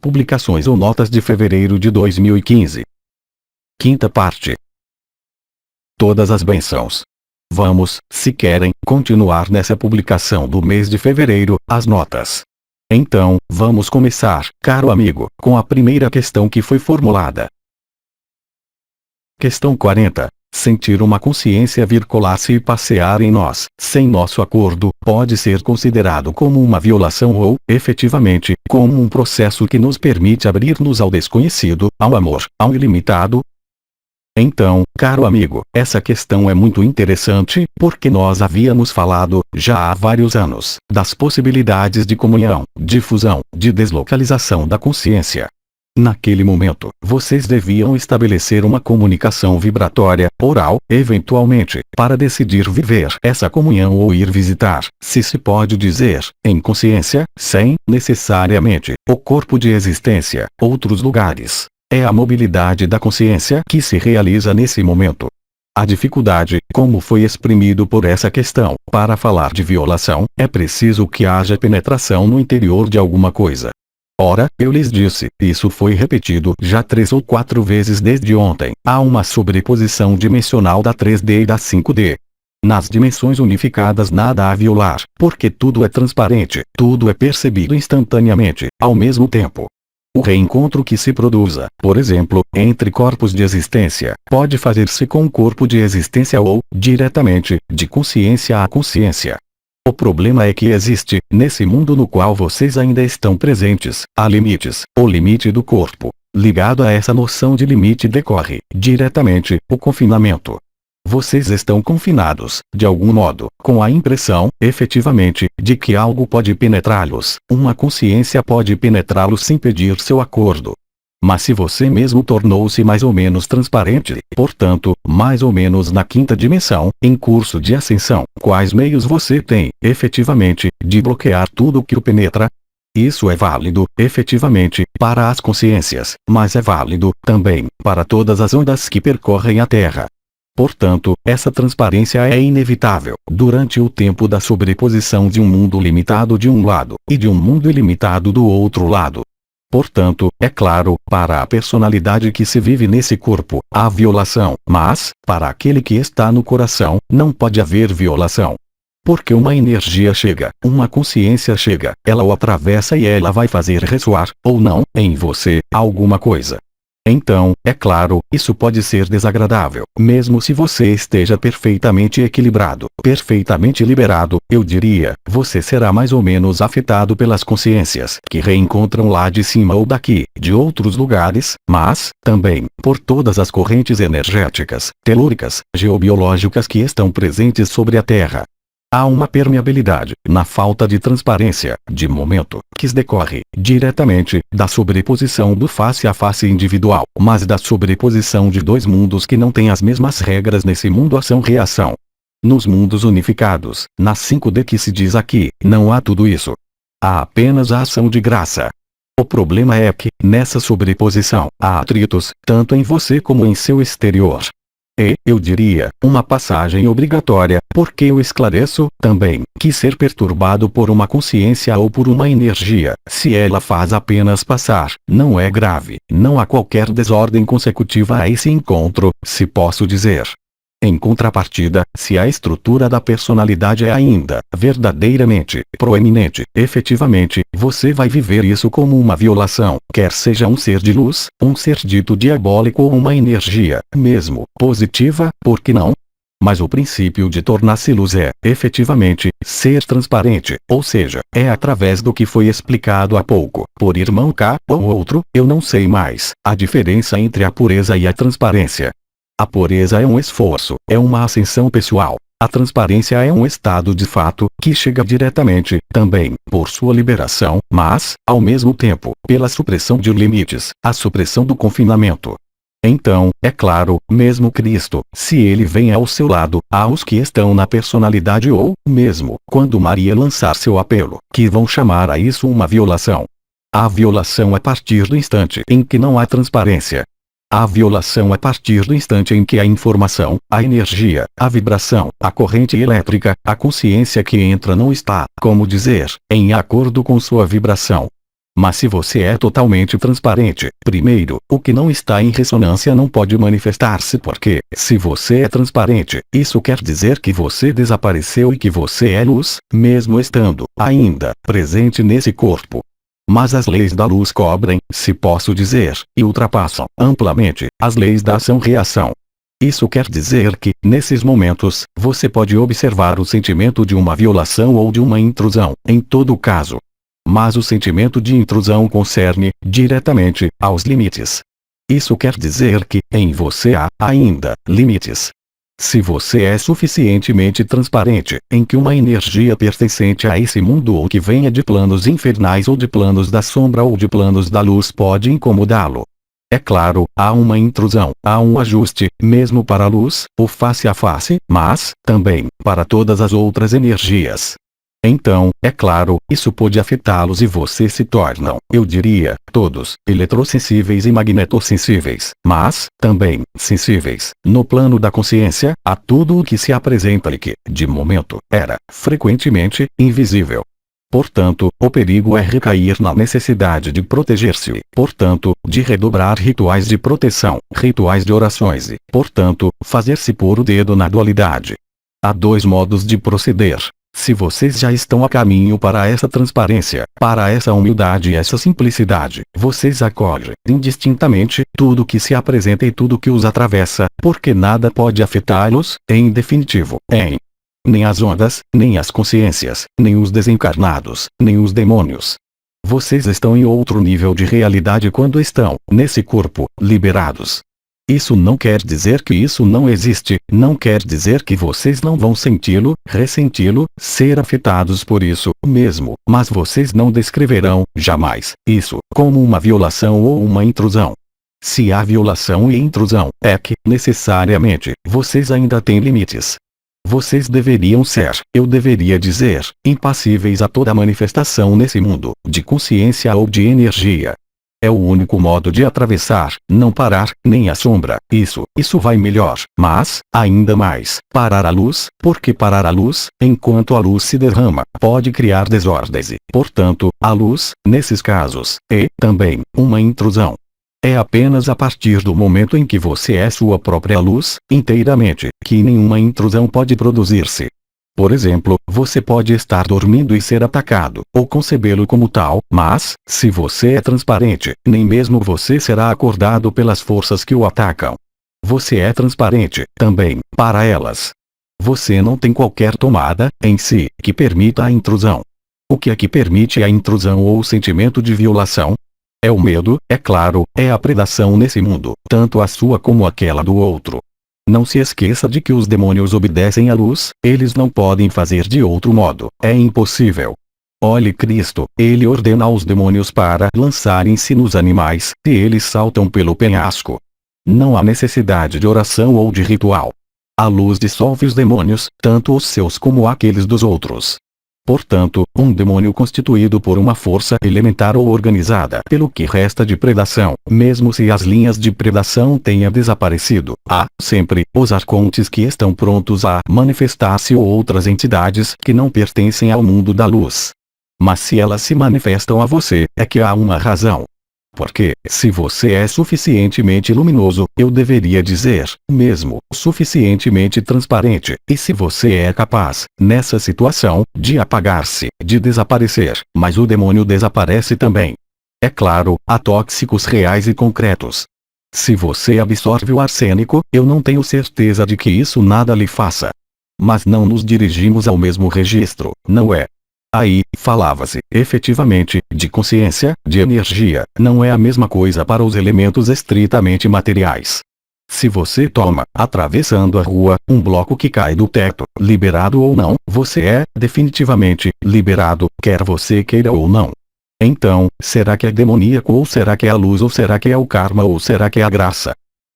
Publicações ou notas de fevereiro de 2015. Quinta parte. Todas as bênçãos. Vamos, se querem, continuar nessa publicação do mês de fevereiro, as notas. Então, vamos começar, caro amigo, com a primeira questão que foi formulada. Questão 40. Sentir uma consciência vir colar-se e passear em nós, sem nosso acordo, pode ser considerado como uma violação ou, efetivamente, como um processo que nos permite abrir-nos ao desconhecido, ao amor, ao ilimitado? Então, caro amigo, essa questão é muito interessante, porque nós havíamos falado, já há vários anos, das possibilidades de comunhão, de fusão, de deslocalização da consciência. Naquele momento, vocês deviam estabelecer uma comunicação vibratória, oral, eventualmente, para decidir viver essa comunhão ou ir visitar, se se pode dizer, em consciência, sem, necessariamente, o corpo de existência, outros lugares. É a mobilidade da consciência que se realiza nesse momento. A dificuldade, como foi exprimido por essa questão, para falar de violação, é preciso que haja penetração no interior de alguma coisa. Ora, eu lhes disse, isso foi repetido já 3 ou 4 vezes desde ontem, há uma sobreposição dimensional da 3D e da 5D. Nas dimensões unificadas nada há violar, porque tudo é transparente, tudo é percebido instantaneamente, ao mesmo tempo. O reencontro que se produza, por exemplo, entre corpos de existência, pode fazer-se com um corpo de existência ou, diretamente, de consciência a consciência. O problema é que existe, nesse mundo no qual vocês ainda estão presentes, há limites, o limite do corpo. Ligado a essa noção de limite decorre, diretamente, o confinamento. Vocês estão confinados, de algum modo, com a impressão, efetivamente, de que algo pode penetrá-los, uma consciência pode penetrá-los sem pedir seu acordo. Mas se você mesmo tornou-se mais ou menos transparente, portanto, mais ou menos na quinta dimensão, em curso de ascensão, quais meios você tem, efetivamente, de bloquear tudo que o penetra? Isso é válido, efetivamente, para as consciências, mas é válido, também, para todas as ondas que percorrem a Terra. Portanto, essa transparência é inevitável, durante o tempo da sobreposição de um mundo limitado de um lado, e de um mundo ilimitado do outro lado. Portanto, é claro, para a personalidade que se vive nesse corpo, há violação, mas, para aquele que está no coração, não pode haver violação. Porque uma energia chega, uma consciência chega, ela o atravessa e ela vai fazer ressoar, ou não, em você, alguma coisa. Então, é claro, isso pode ser desagradável, mesmo se você esteja perfeitamente equilibrado, perfeitamente liberado, eu diria, você será mais ou menos afetado pelas consciências que reencontram lá de cima ou daqui, de outros lugares, mas, também, por todas as correntes energéticas, telúricas, geobiológicas que estão presentes sobre a Terra. Há uma permeabilidade, na falta de transparência, de momento, que decorre, diretamente, da sobreposição do face a face individual, mas da sobreposição de dois mundos que não têm as mesmas regras nesse mundo ação-reação. Nos mundos unificados, na 5D que se diz aqui, não há tudo isso. Há apenas a ação de graça. O problema é que, nessa sobreposição, há atritos, tanto em você como em seu exterior. E, eu diria, uma passagem obrigatória, porque eu esclareço, também, que ser perturbado por uma consciência ou por uma energia, se ela faz apenas passar, não é grave, não há qualquer desordem consecutiva a esse encontro, se posso dizer. Em contrapartida, se a estrutura da personalidade é ainda, verdadeiramente, proeminente, efetivamente, você vai viver isso como uma violação, quer seja um ser de luz, um ser dito diabólico ou uma energia, mesmo, positiva, por que não? Mas o princípio de tornar-se luz é, efetivamente, ser transparente, ou seja, é através do que foi explicado há pouco, por irmão K ou outro, eu não sei mais, a diferença entre a pureza e a transparência. A pureza é um esforço, é uma ascensão pessoal. A transparência é um estado de fato, que chega diretamente, também, por sua liberação, mas, ao mesmo tempo, pela supressão de limites, a supressão do confinamento. Então, é claro, mesmo Cristo, se ele vem ao seu lado, há os que estão na personalidade ou, mesmo, quando Maria lançar seu apelo, que vão chamar a isso uma violação. A violação a partir do instante em que não há transparência. A violação a partir do instante em que a informação, a energia, a vibração, a corrente elétrica, a consciência que entra não está, como dizer, em acordo com sua vibração. Mas se você é totalmente transparente, primeiro, o que não está em ressonância não pode manifestar-se porque, se você é transparente, isso quer dizer que você desapareceu e que você é luz, mesmo estando, ainda, presente nesse corpo. Mas as leis da luz cobrem, se posso dizer, e ultrapassam, amplamente, as leis da ação-reação. Isso quer dizer que, nesses momentos, você pode observar o sentimento de uma violação ou de uma intrusão, em todo caso. Mas o sentimento de intrusão concerne, diretamente, aos limites. Isso quer dizer que, em você há, ainda, limites. Se você é suficientemente transparente, em que uma energia pertencente a esse mundo ou que venha de planos infernais ou de planos da sombra ou de planos da luz pode incomodá-lo. É claro, há uma intrusão, há um ajuste, mesmo para a luz, o face a face, mas, também, para todas as outras energias. Então, é claro, isso pode afetá-los e você se tornam, eu diria, todos, eletrossensíveis e magnetossensíveis, mas, também, sensíveis, no plano da consciência, a tudo o que se apresenta e que, de momento, era, frequentemente, invisível. Portanto, o perigo é recair na necessidade de proteger-se, portanto, de redobrar rituais de proteção, rituais de orações e, portanto, fazer-se pôr o dedo na dualidade. Há dois modos de proceder. Se vocês já estão a caminho para essa transparência, para essa humildade e essa simplicidade, vocês acolhem, indistintamente, tudo que se apresenta e tudo que os atravessa, porque nada pode afetá-los, em definitivo, nem as ondas, nem as consciências, nem os desencarnados, nem os demônios. Vocês estão em outro nível de realidade quando estão, nesse corpo, liberados. Isso não quer dizer que isso não existe, não quer dizer que vocês não vão senti-lo, ressenti-lo, ser afetados por isso mesmo, mas vocês não descreverão, jamais, isso, como uma violação ou uma intrusão. Se há violação e intrusão, é que, necessariamente, vocês ainda têm limites. Vocês deveriam ser, eu deveria dizer, impassíveis a toda manifestação nesse mundo, de consciência ou de energia. É o único modo de atravessar, não parar, nem a sombra, isso vai melhor, mas, ainda mais, parar a luz, porque parar a luz, enquanto a luz se derrama, pode criar desordens e, portanto, a luz, nesses casos, é, também, uma intrusão. É apenas a partir do momento em que você é sua própria luz, inteiramente, que nenhuma intrusão pode produzir-se. Por exemplo, você pode estar dormindo e ser atacado, ou concebê-lo como tal, mas, se você é transparente, nem mesmo você será acordado pelas forças que o atacam. Você é transparente, também, para elas. Você não tem qualquer tomada, em si, que permita a intrusão. O que é que permite a intrusão ou o sentimento de violação? É o medo, é claro, é a predação nesse mundo, tanto a sua como aquela do outro. Não se esqueça de que os demônios obedecem à luz, eles não podem fazer de outro modo, é impossível. Olhe Cristo, ele ordena aos demônios para lançarem-se nos animais, e eles saltam pelo penhasco. Não há necessidade de oração ou de ritual. A luz dissolve os demônios, tanto os seus como aqueles dos outros. Portanto, um demônio constituído por uma força elementar ou organizada pelo que resta de predação, mesmo se as linhas de predação tenham desaparecido, há, sempre, os arcontes que estão prontos a manifestar-se ou outras entidades que não pertencem ao mundo da luz. Mas se elas se manifestam a você, é que há uma razão. Porque, se você é suficientemente luminoso, eu deveria dizer, mesmo, suficientemente transparente, e se você é capaz, nessa situação, de apagar-se, de desaparecer, mas o demônio desaparece também. É claro, há tóxicos reais e concretos. Se você absorve o arsênico, eu não tenho certeza de que isso nada lhe faça. Mas não nos dirigimos ao mesmo registro, não é? Aí, falava-se, efetivamente, de consciência, de energia, não é a mesma coisa para os elementos estritamente materiais. Se você toma, atravessando a rua, um bloco que cai do teto, liberado ou não, você é, definitivamente, liberado, quer você queira ou não. Então, será que é demoníaco ou será que é a luz ou será que é o karma ou será que é a graça?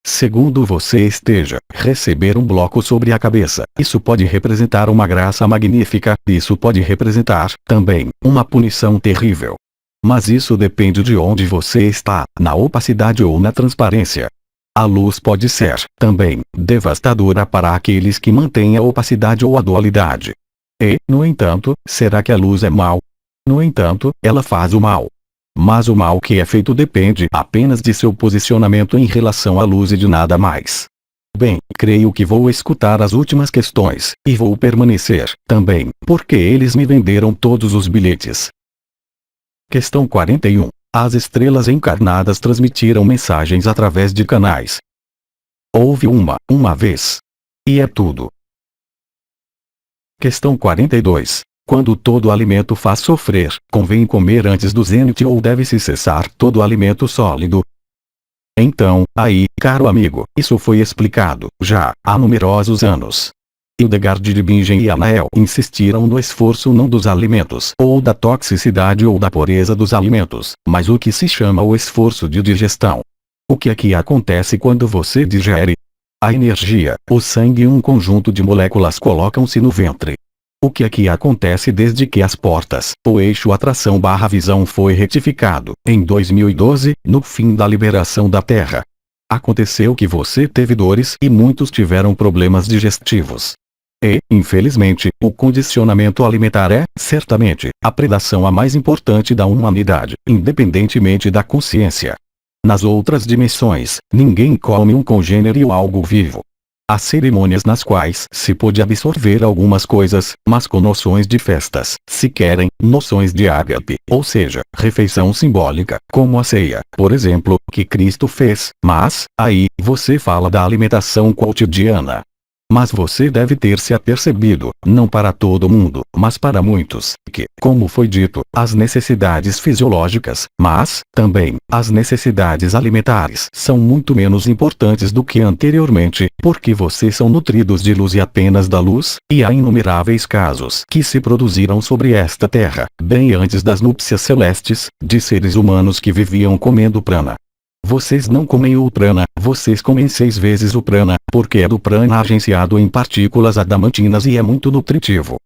Segundo você esteja, receber um bloco sobre a cabeça, isso pode representar uma graça magnífica, isso pode representar, também, uma punição terrível. Mas isso depende de onde você está, na opacidade ou na transparência. A luz pode ser, também, devastadora para aqueles que mantêm a opacidade ou a dualidade. E, no entanto, será que a luz é mal? No entanto, ela faz o mal. mas o mal que é feito depende apenas de seu posicionamento em relação à luz e de nada mais. Bem, creio que vou escutar as últimas questões, e vou permanecer, também, porque eles me venderam todos os bilhetes. Questão 41. As estrelas encarnadas transmitiram mensagens através de canais. Houve uma vez. E é tudo. Questão 42. Quando todo alimento faz sofrer, convém comer antes do zênite ou deve-se cessar todo alimento sólido? Então, aí, caro amigo, isso foi explicado, já, há numerosos anos. Hildegard de Bingen e Anael insistiram no esforço não dos alimentos ou da toxicidade ou da pureza dos alimentos, mas o que se chama o esforço de digestão. O que aqui acontece quando você digere? A energia, o sangue e um conjunto de moléculas colocam-se no ventre. O que aqui acontece desde que as portas, o eixo atração/visão foi retificado, em 2012, no fim da liberação da Terra. Aconteceu que você teve dores e muitos tiveram problemas digestivos. E, infelizmente, o condicionamento alimentar é, certamente, a predação a mais importante da humanidade, independentemente da consciência. Nas outras dimensões, ninguém come um congênere ou algo vivo. Há cerimônias nas quais se pode absorver algumas coisas, mas com noções de festas, se querem, noções de ágape, ou seja, refeição simbólica, como a ceia, por exemplo, que Cristo fez, mas, aí, você fala da alimentação cotidiana. Mas você deve ter se apercebido, não para todo mundo, mas para muitos, que, como foi dito, as necessidades fisiológicas, mas, também, as necessidades alimentares são muito menos importantes do que anteriormente, porque vocês são nutridos de luz e apenas da luz, e há inumeráveis casos que se produziram sobre esta terra, bem antes das núpcias celestes, de seres humanos que viviam comendo prana. Vocês não comem o prana, vocês comem 6 vezes o prana, porque é do prana agenciado em partículas adamantinas e é muito nutritivo.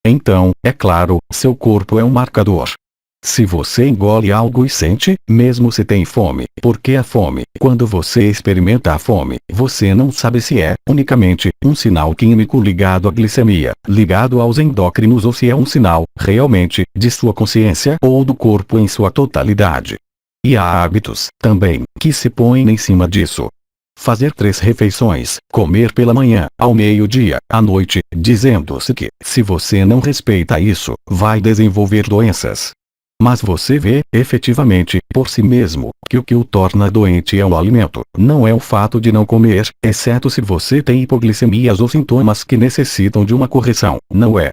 Então, é claro, seu corpo é um marcador. Se você engole algo e sente, mesmo se tem fome, porque a fome, quando você experimenta a fome, você não sabe se é, unicamente, um sinal químico ligado à glicemia, ligado aos endócrinos ou se é um sinal, realmente, de sua consciência ou do corpo em sua totalidade. E há hábitos, também, que se põem em cima disso. Fazer 3 refeições, comer pela manhã, ao meio-dia, à noite, dizendo-se que, se você não respeita isso, vai desenvolver doenças. Mas você vê, efetivamente, por si mesmo, que o que o torna doente é o alimento, não é o fato de não comer, exceto se você tem hipoglicemias ou sintomas que necessitam de uma correção, não é?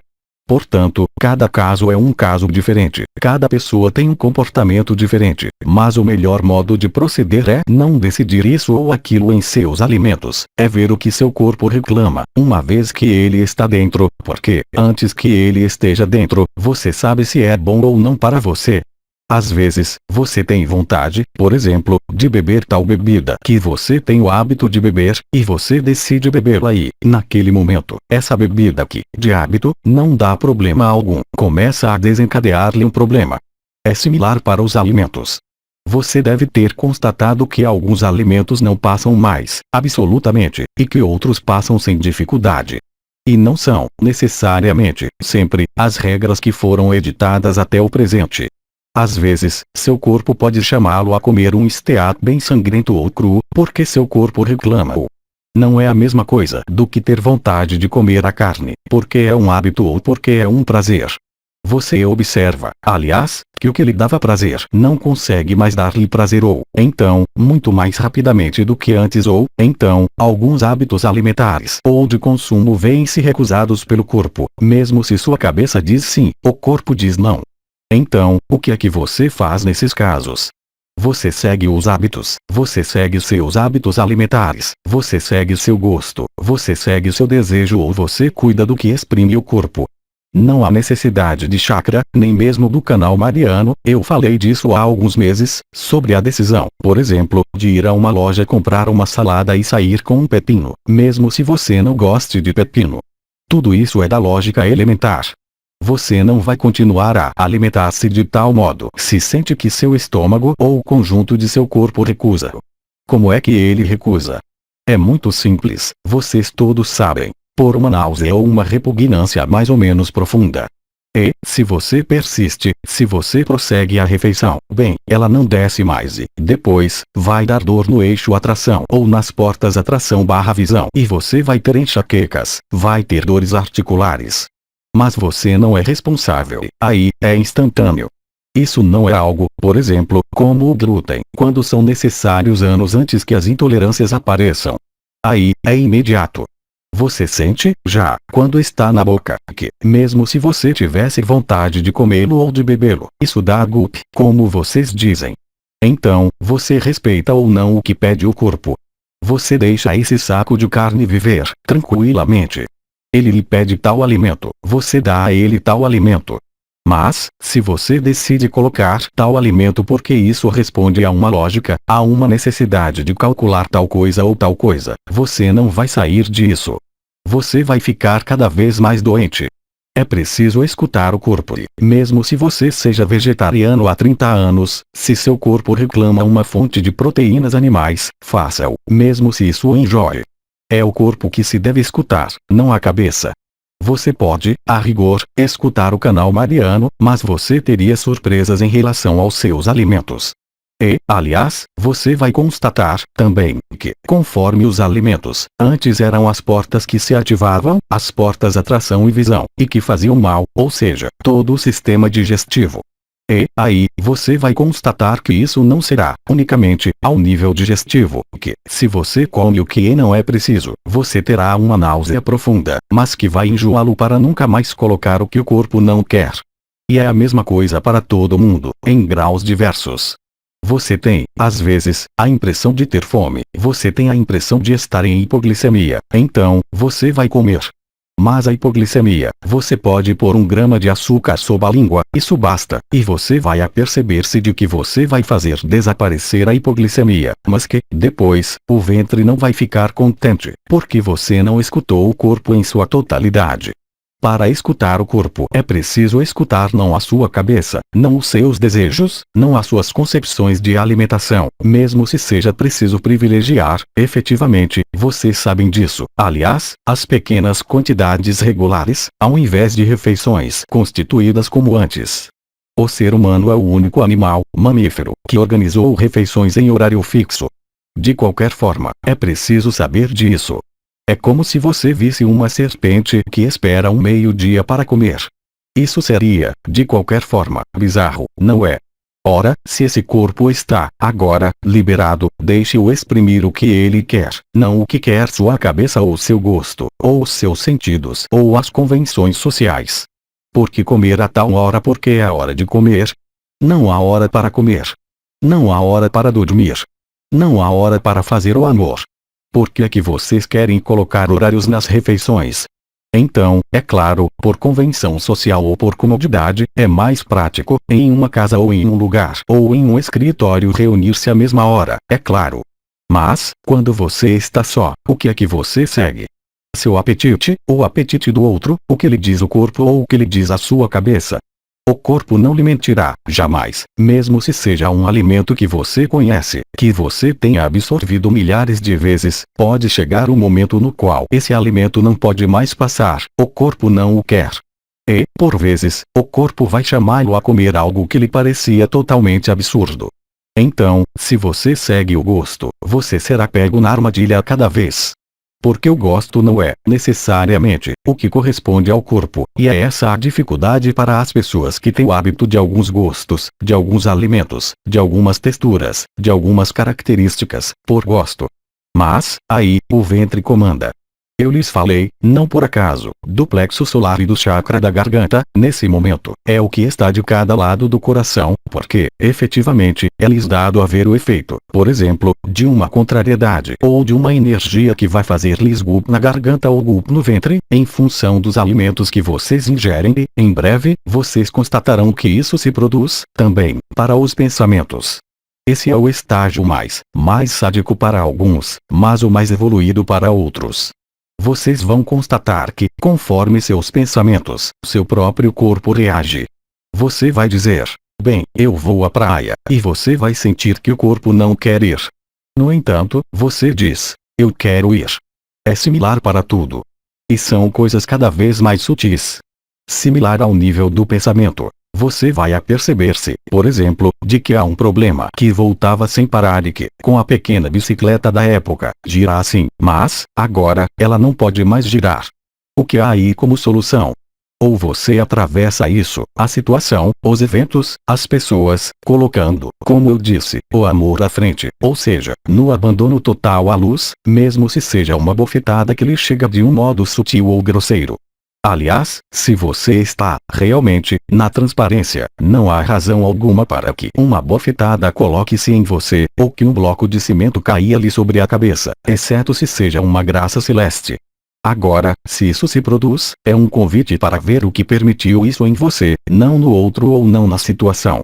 Portanto, cada caso é um caso diferente, cada pessoa tem um comportamento diferente, mas o melhor modo de proceder é não decidir isso ou aquilo em seus alimentos, é ver o que seu corpo reclama, uma vez que ele está dentro, porque, antes que ele esteja dentro, você sabe se é bom ou não para você. Às vezes, você tem vontade, por exemplo, de beber tal bebida que você tem o hábito de beber, e você decide bebê-la e, naquele momento, essa bebida que, de hábito, não dá problema algum, começa a desencadear-lhe um problema. É similar para os alimentos. Você deve ter constatado que alguns alimentos não passam mais, absolutamente, e que outros passam sem dificuldade. E não são, necessariamente, sempre, as regras que foram editadas até o presente. Às vezes, seu corpo pode chamá-lo a comer um steak bem sangrento ou cru, porque seu corpo reclama-o. Não é a mesma coisa do que ter vontade de comer a carne, porque é um hábito ou porque é um prazer. Você observa, aliás, que o que lhe dava prazer não consegue mais dar-lhe prazer ou, então, muito mais rapidamente do que antes ou, então, alguns hábitos alimentares ou de consumo vêm-se recusados pelo corpo, mesmo se sua cabeça diz sim, o corpo diz não. Então, o que é que você faz nesses casos? Você segue os hábitos, você segue seus hábitos alimentares, você segue seu gosto, você segue seu desejo ou você cuida do que exprime o corpo. Não há necessidade de chakra, nem mesmo do canal mariano, eu falei disso há alguns meses, sobre a decisão, por exemplo, de ir a uma loja comprar uma salada e sair com um pepino, mesmo se você não goste de pepino. Tudo isso é da lógica elementar. Você não vai continuar a alimentar-se de tal modo se sente que seu estômago ou o conjunto de seu corpo recusa. Como é que ele recusa? É muito simples, vocês todos sabem. Por uma náusea ou uma repugnância mais ou menos profunda. E, se você persiste, se você prossegue a refeição, bem, ela não desce mais e, depois, vai dar dor no eixo atração ou nas portas atração/visão e você vai ter enxaquecas, vai ter dores articulares. Mas você não é responsável, aí, é instantâneo. Isso não é algo, por exemplo, como o glúten, quando são necessários anos antes que as intolerâncias apareçam. Aí, é imediato. Você sente, já, quando está na boca, que, mesmo se você tivesse vontade de comê-lo ou de bebê-lo, isso dá gulp, como vocês dizem. Então, você respeita ou não o que pede o corpo. Você deixa esse saco de carne viver, tranquilamente. Ele lhe pede tal alimento, você dá a ele tal alimento. Mas, se você decide colocar tal alimento porque isso responde a uma lógica, a uma necessidade de calcular tal coisa ou tal coisa, você não vai sair disso. Você vai ficar cada vez mais doente. É preciso escutar o corpo e, mesmo se você seja vegetariano há 30 anos, se seu corpo reclama uma fonte de proteínas animais, faça-o, mesmo se isso o enjoe. É o corpo que se deve escutar, não a cabeça. Você pode, a rigor, escutar o canal mariano, mas você teria surpresas em relação aos seus alimentos. E, aliás, você vai constatar, também, que, conforme os alimentos, antes eram as portas que se ativavam, as portas atração e visão, e que faziam mal, ou seja, todo o sistema digestivo. E, aí, você vai constatar que isso não será, unicamente, ao nível digestivo, que, se você come o que não é preciso, você terá uma náusea profunda, mas que vai enjoá-lo para nunca mais colocar o que o corpo não quer. E é a mesma coisa para todo mundo, em graus diversos. Você tem, às vezes, a impressão de ter fome, você tem a impressão de estar em hipoglicemia, então, você vai comer. Mas a hipoglicemia, você pode pôr 1 grama de açúcar sob a língua, isso basta, e você vai aperceber-se de que você vai fazer desaparecer a hipoglicemia, mas que, depois, o ventre não vai ficar contente, porque você não escutou o corpo em sua totalidade. Para escutar o corpo é preciso escutar não a sua cabeça, não os seus desejos, não as suas concepções de alimentação, mesmo se seja preciso privilegiar, efetivamente, vocês sabem disso, aliás, as pequenas quantidades regulares, ao invés de refeições constituídas como antes. O ser humano é o único animal, mamífero, que organizou refeições em horário fixo. De qualquer forma, é preciso saber disso. É como se você visse uma serpente que espera 1 meio-dia para comer. Isso seria, de qualquer forma, bizarro, não é? Ora, se esse corpo está, agora, liberado, deixe-o exprimir o que ele quer, não o que quer sua cabeça ou seu gosto, ou os seus sentidos, ou as convenções sociais. Porque comer a tal hora porque é a hora de comer? Não há hora para comer. Não há hora para dormir. Não há hora para fazer o amor. Por que é que vocês querem colocar horários nas refeições? Então, é claro, por convenção social ou por comodidade, é mais prático, em uma casa ou em um lugar ou em um escritório reunir-se à mesma hora, é claro. Mas, quando você está só, o que é que você segue? Seu apetite, o apetite do outro, o que lhe diz o corpo ou o que lhe diz a sua cabeça? O corpo não lhe mentirá, jamais, mesmo se seja um alimento que você conhece, que você tenha absorvido milhares de vezes, pode chegar um momento no qual esse alimento não pode mais passar, o corpo não o quer. E, por vezes, o corpo vai chamá-lo a comer algo que lhe parecia totalmente absurdo. Então, se você segue o gosto, você será pego na armadilha a cada vez. Porque o gosto não é, necessariamente, o que corresponde ao corpo, e é essa a dificuldade para as pessoas que têm o hábito de alguns gostos, de alguns alimentos, de algumas texturas, de algumas características, por gosto. Mas, aí, o ventre comanda. Eu lhes falei, não por acaso, do plexo solar e do chakra da garganta, nesse momento, é o que está de cada lado do coração, porque, efetivamente, é lhes dado a ver o efeito, por exemplo, de uma contrariedade ou de uma energia que vai fazer-lhes gulp na garganta ou gulp no ventre, em função dos alimentos que vocês ingerem e, em breve, vocês constatarão que isso se produz, também, para os pensamentos. Esse é o estágio mais sádico para alguns, mas o mais evoluído para outros. Vocês vão constatar que, conforme seus pensamentos, seu próprio corpo reage. Você vai dizer, bem, eu vou à praia, e você vai sentir que o corpo não quer ir. No entanto, você diz, eu quero ir. É similar para tudo. E são coisas cada vez mais sutis. Similar ao nível do pensamento. Você vai aperceber-se, por exemplo, de que há um problema que voltava sem parar e que, com a pequena bicicleta da época, gira assim, mas, agora, ela não pode mais girar. O que há aí como solução? Ou você atravessa isso, a situação, os eventos, as pessoas, colocando, como eu disse, o amor à frente, ou seja, no abandono total à luz, mesmo se seja uma bofetada que lhe chega de um modo sutil ou grosseiro. Aliás, se você está, realmente, na transparência, não há razão alguma para que uma bofetada coloque-se em você, ou que um bloco de cimento caia-lhe sobre a cabeça, exceto se seja uma graça celeste. Agora, se isso se produz, é um convite para ver o que permitiu isso em você, não no outro ou não na situação.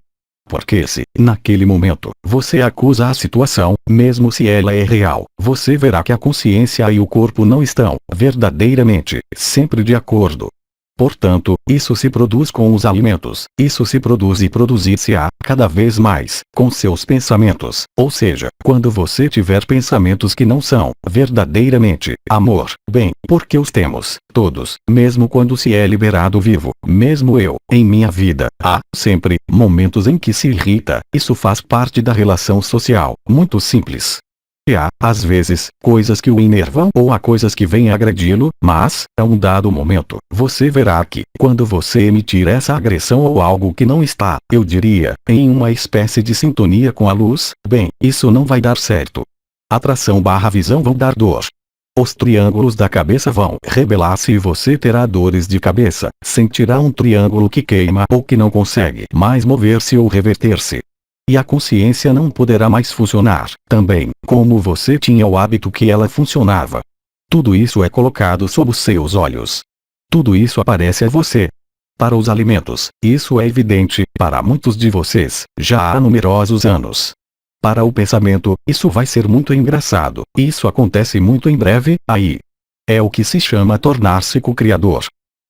Porque se, naquele momento, você acusa a situação, mesmo se ela é real, você verá que a consciência e o corpo não estão, verdadeiramente, sempre de acordo. Portanto, isso se produz com os alimentos, isso se produz e produzir-se-á, cada vez mais, com seus pensamentos, ou seja, quando você tiver pensamentos que não são, verdadeiramente, amor, bem, porque os temos, todos, mesmo quando se é liberado vivo, mesmo eu, em minha vida, há, sempre, momentos em que se irrita, isso faz parte da relação social, muito simples. E há, às vezes, coisas que o enervam ou há coisas que vêm agredi-lo, mas, a um dado momento, você verá que, quando você emitir essa agressão ou algo que não está, eu diria, em uma espécie de sintonia com a luz, bem, isso não vai dar certo. Atração/visão vão dar dor. Os triângulos da cabeça vão rebelar-se e você terá dores de cabeça, sentirá um triângulo que queima ou que não consegue mais mover-se ou reverter-se. E a consciência não poderá mais funcionar, também, como você tinha o hábito que ela funcionava. Tudo isso é colocado sob os seus olhos. Tudo isso aparece a você. Para os alimentos, isso é evidente, para muitos de vocês, já há numerosos anos. Para o pensamento, isso vai ser muito engraçado, isso acontece muito em breve, aí. É o que se chama tornar-se co-criador.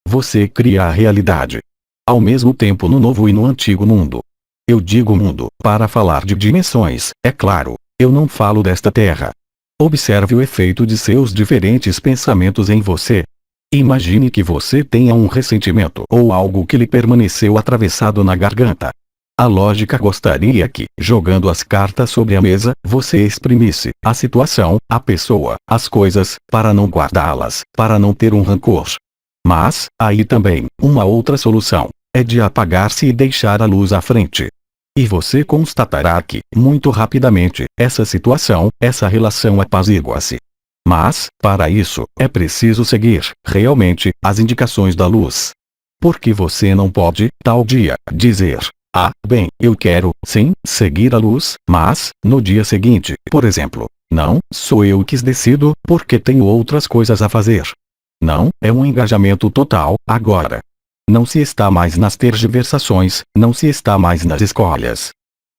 Você cria a realidade. Ao mesmo tempo no novo e no antigo mundo. Eu digo mundo, para falar de dimensões, é claro, eu não falo desta terra. Observe o efeito de seus diferentes pensamentos em você. Imagine que você tenha um ressentimento ou algo que lhe permaneceu atravessado na garganta. A lógica gostaria que, jogando as cartas sobre a mesa, você exprimisse a situação, a pessoa, as coisas, para não guardá-las, para não ter um rancor. Mas, aí também, uma outra solução. É de apagar-se e deixar a luz à frente. E você constatará que, muito rapidamente, essa situação, essa relação apazigua-se. Mas, para isso, é preciso seguir, realmente, as indicações da luz. Porque você não pode, tal dia, dizer, ah, bem, eu quero, sim, seguir a luz, mas, no dia seguinte, por exemplo, não, sou eu que decido, porque tenho outras coisas a fazer. Não, é um engajamento total, agora. Não se está mais nas tergiversações, não se está mais nas escolhas.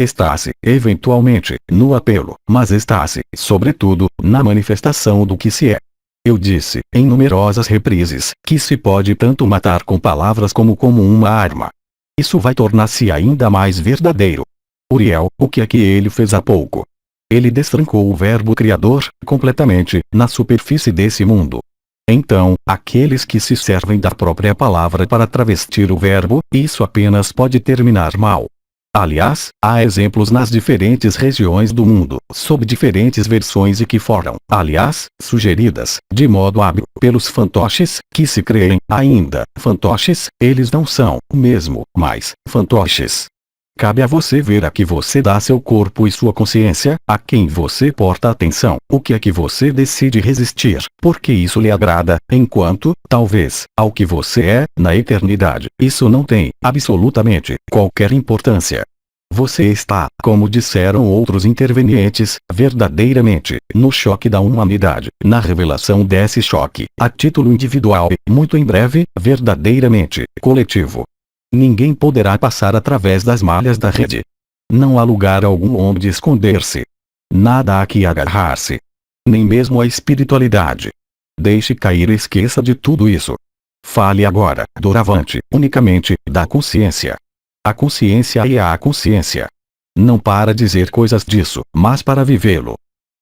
Está-se, eventualmente, no apelo, mas está-se, sobretudo, na manifestação do que se é. Eu disse, em numerosas reprises, que se pode tanto matar com palavras como uma arma. Isso vai tornar-se ainda mais verdadeiro. Uriel, o que é que ele fez há pouco? Ele destrancou o verbo criador, completamente, na superfície desse mundo. Então, aqueles que se servem da própria palavra para travestir o verbo, isso apenas pode terminar mal. Aliás, há exemplos nas diferentes regiões do mundo, sob diferentes versões e que foram, aliás, sugeridas, de modo hábil, pelos fantoches, que se creem, ainda, fantoches, eles não são, mesmo, mas, fantoches. Cabe a você ver a que você dá seu corpo e sua consciência, a quem você porta atenção, o que é que você decide resistir, porque isso lhe agrada, enquanto, talvez, ao que você é, na eternidade, isso não tem, absolutamente, qualquer importância. Você está, como disseram outros intervenientes, verdadeiramente, no choque da humanidade, na revelação desse choque, a título individual e, muito em breve, verdadeiramente, coletivo. Ninguém poderá passar através das malhas da rede. Não há lugar algum onde esconder-se. Nada há que agarrar-se. Nem mesmo a espiritualidade. Deixe cair e esqueça de tudo isso. Fale agora, doravante, unicamente, da consciência. A consciência e a consciência. Não para dizer coisas disso, mas para vivê-lo.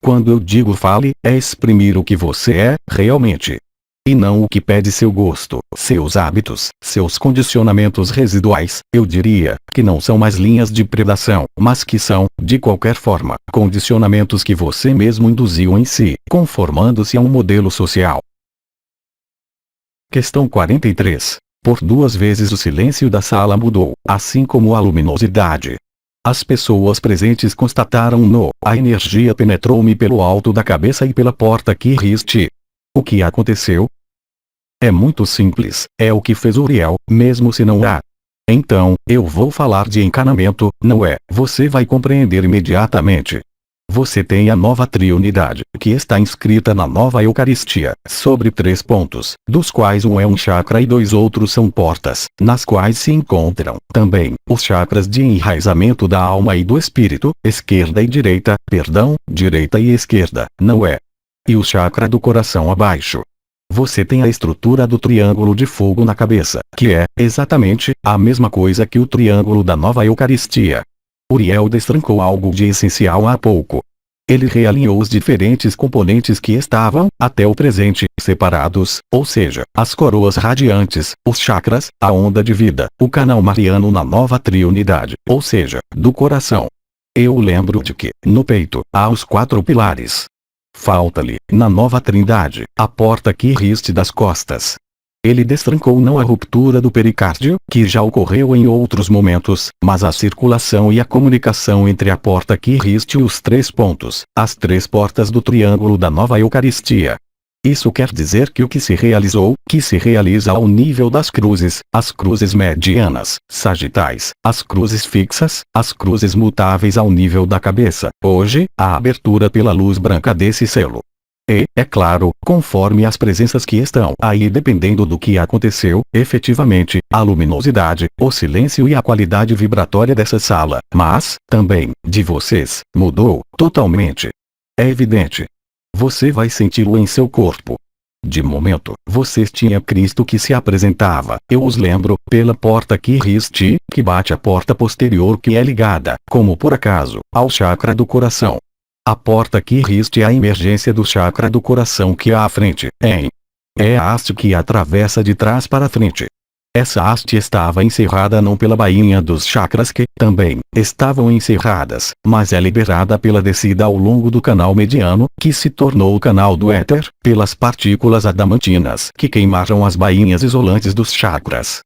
Quando eu digo fale, é exprimir o que você é, realmente. E não o que pede seu gosto, seus hábitos, seus condicionamentos residuais. Eu diria que não são mais linhas de predação, mas que são, de qualquer forma, condicionamentos que você mesmo induziu em si, conformando-se a um modelo social. Questão 43. Por 2 vezes o silêncio da sala mudou, assim como a luminosidade. As pessoas presentes constataram-no. A energia penetrou-me pelo alto da cabeça e pela porta que riste. O que aconteceu? É muito simples, é o que fez Uriel, mesmo se não há. Então, eu vou falar de encanamento, não é? Você vai compreender imediatamente. Você tem a nova triunidade, que está inscrita na nova Eucaristia, sobre 3 pontos, dos quais um é um chakra e 2 outros são portas, nas quais se encontram, também, os chakras de enraizamento da alma e do espírito, esquerda e direita, direita e esquerda, não é? E o chakra do coração abaixo. Você tem a estrutura do triângulo de fogo na cabeça, que é, exatamente, a mesma coisa que o triângulo da nova Eucaristia. Uriel destrancou algo de essencial há pouco. Ele realinhou os diferentes componentes que estavam, até o presente, separados, ou seja, as coroas radiantes, os chakras, a onda de vida, o canal mariano na nova triunidade, ou seja, do coração. Eu lembro de que, no peito, há os 4 pilares. Falta-lhe, na nova trindade, a porta que riste das costas. Ele destrancou não a ruptura do pericárdio, que já ocorreu em outros momentos, mas a circulação e a comunicação entre a porta que riste e os 3 pontos, as 3 portas do triângulo da nova Eucaristia. Isso quer dizer que o que se realizou, que se realiza ao nível das cruzes, as cruzes medianas, sagitais, as cruzes fixas, as cruzes mutáveis ao nível da cabeça, hoje, a abertura pela luz branca desse selo. E, é claro, conforme as presenças que estão aí dependendo do que aconteceu, efetivamente, a luminosidade, o silêncio e a qualidade vibratória dessa sala, mas, também, de vocês, mudou, totalmente. É evidente. Você vai senti-lo em seu corpo. De momento, vocês tinham Cristo que se apresentava, eu os lembro, pela porta que riste, que bate a porta posterior que é ligada, como por acaso, ao chakra do coração. A porta que riste é a emergência do chakra do coração que há à frente, é a haste que atravessa de trás para frente. Essa haste estava encerrada não pela bainha dos chakras que, também, estavam encerradas, mas é liberada pela descida ao longo do canal mediano, que se tornou o canal do éter, pelas partículas adamantinas que queimaram as bainhas isolantes dos chakras.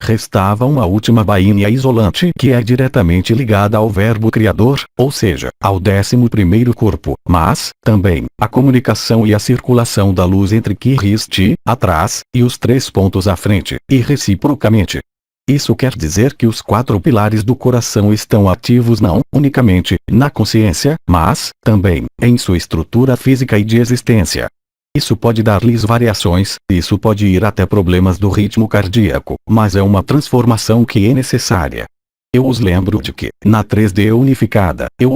Restava uma última bainha isolante que é diretamente ligada ao Verbo Criador, ou seja, ao 11º corpo, mas, também, a comunicação e a circulação da luz entre que riste, atrás, e os 3 pontos à frente, e reciprocamente. Isso quer dizer que os 4 pilares do coração estão ativos não unicamente na consciência, mas, também, em sua estrutura física e de existência. Isso pode dar-lhes variações, isso pode ir até problemas do ritmo cardíaco, mas é uma transformação que é necessária. Eu os lembro de que, na 3D unificada, eu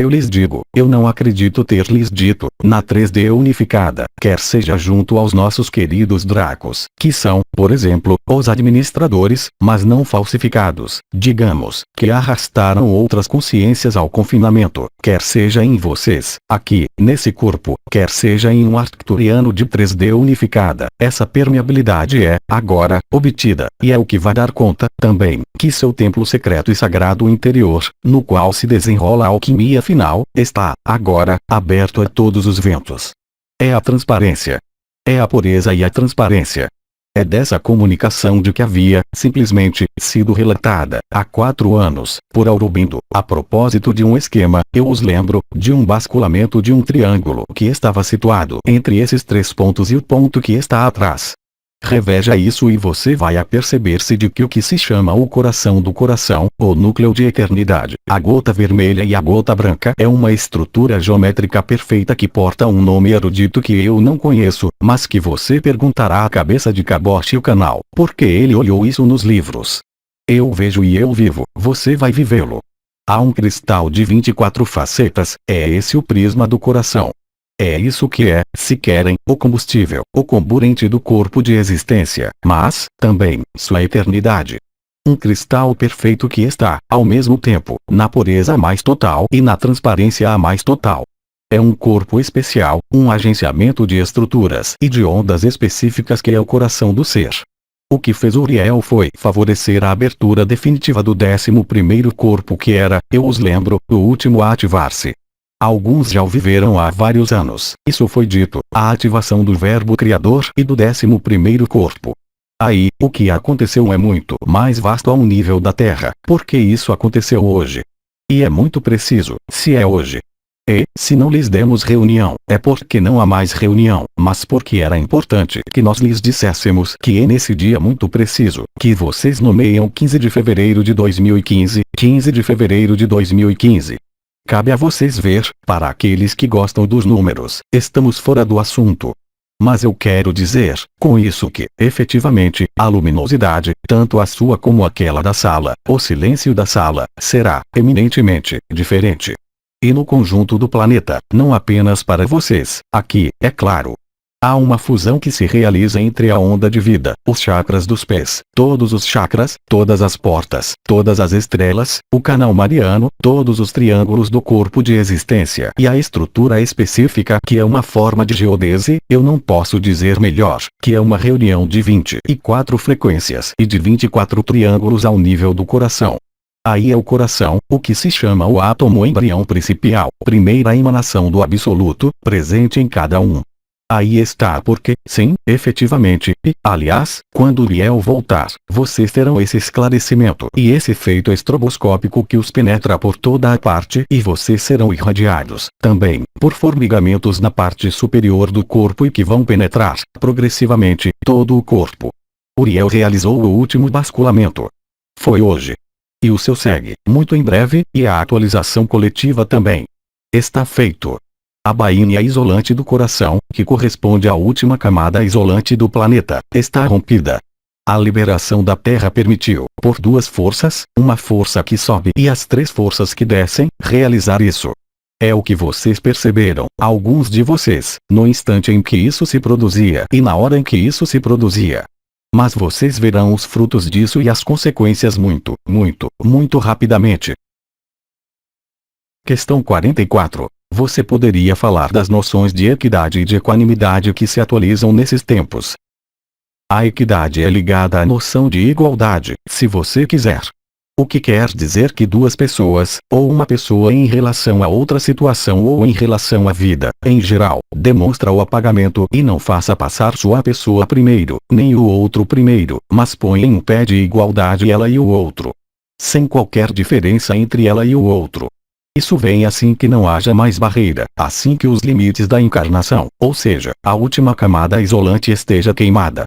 lhes digo, eu não acredito ter lhes dito, na 3D unificada, quer seja junto aos nossos queridos Dracos, que são, por exemplo, os administradores, mas não falsificados, digamos, que arrastaram outras consciências ao confinamento, quer seja em vocês, aqui, nesse corpo, quer seja em um arcturiano de 3D unificada, essa permeabilidade é, agora, obtida, e é o que vai dar conta, também, que seu templo secreto e sagrado interior, no qual se desenrola a alquimia final, está, agora, aberto a todos os ventos. É a transparência. É a pureza e a transparência. É dessa comunicação de que havia, simplesmente, sido relatada, há 4 anos, por Aurobindo, a propósito de um esquema, eu os lembro, de um basculamento de um triângulo que estava situado entre esses 3 pontos e o ponto que está atrás. Reveja isso e você vai aperceber-se de que o que se chama o coração do coração, o núcleo de eternidade, a gota vermelha e a gota branca é uma estrutura geométrica perfeita que porta um nome erudito que eu não conheço, mas que você perguntará à cabeça de Cabote e o canal, porque ele olhou isso nos livros. Eu vejo e eu vivo, você vai vivê-lo. Há um cristal de 24 facetas, é esse o prisma do coração. É isso que é, se querem, o combustível, o comburente do corpo de existência, mas, também, sua eternidade. Um cristal perfeito que está, ao mesmo tempo, na pureza mais total e na transparência a mais total. É um corpo especial, um agenciamento de estruturas e de ondas específicas que é o coração do ser. O que fez Uriel foi favorecer a abertura definitiva do 11º corpo que era, eu os lembro, o último a ativar-se. Alguns já o viveram há vários anos. Isso foi dito, a ativação do verbo criador e do 11º corpo. Aí, o que aconteceu é muito mais vasto ao nível da Terra, porque isso aconteceu hoje. E é muito preciso, se é hoje. E, se não lhes demos reunião, é porque não há mais reunião, mas porque era importante que nós lhes disséssemos que é nesse dia muito preciso, que vocês nomeiam 15 de fevereiro de 2015, 15 de fevereiro de 2015. Cabe a vocês ver, para aqueles que gostam dos números, estamos fora do assunto. Mas eu quero dizer, com isso que, efetivamente, a luminosidade, tanto a sua como aquela da sala, o silêncio da sala, será, eminentemente, diferente. E no conjunto do planeta, não apenas para vocês, aqui, é claro. Há uma fusão que se realiza entre a onda de vida, os chakras dos pés, todos os chakras, todas as portas, todas as estrelas, o canal mariano, todos os triângulos do corpo de existência e a estrutura específica que é uma forma de geodese, eu não posso dizer melhor, que é uma reunião de 24 frequências e de 24 triângulos ao nível do coração. Aí é o coração, o que se chama o átomo embrião principal, primeira emanação do absoluto, presente em cada um. Aí está porque, sim, efetivamente, e, aliás, quando Uriel voltar, vocês terão esse esclarecimento e esse efeito estroboscópico que os penetra por toda a parte e vocês serão irradiados, também, por formigamentos na parte superior do corpo e que vão penetrar, progressivamente, todo o corpo. Uriel realizou o último basculamento. Foi hoje. E o seu segue, muito em breve, e a atualização coletiva também. Está feito. A bainha isolante do coração, que corresponde à última camada isolante do planeta, está rompida. A liberação da Terra permitiu, por duas forças, uma força que sobe e as três forças que descem, realizar isso. É o que vocês perceberam, alguns de vocês, no instante em que isso se produzia e na hora em que isso se produzia. Mas vocês verão os frutos disso e as consequências muito, muito, muito rapidamente. Questão 44. Você poderia falar das noções de equidade e de equanimidade que se atualizam nesses tempos. A equidade é ligada à noção de igualdade, se você quiser. O que quer dizer que duas pessoas, ou uma pessoa em relação a outra situação ou em relação à vida, em geral, demonstra o apagamento e não faça passar sua pessoa primeiro, nem o outro primeiro, mas põe em um pé de igualdade ela e o outro. Sem qualquer diferença entre ela e o outro. Isso vem assim que não haja mais barreira, assim que os limites da encarnação, ou seja, a última camada isolante esteja queimada.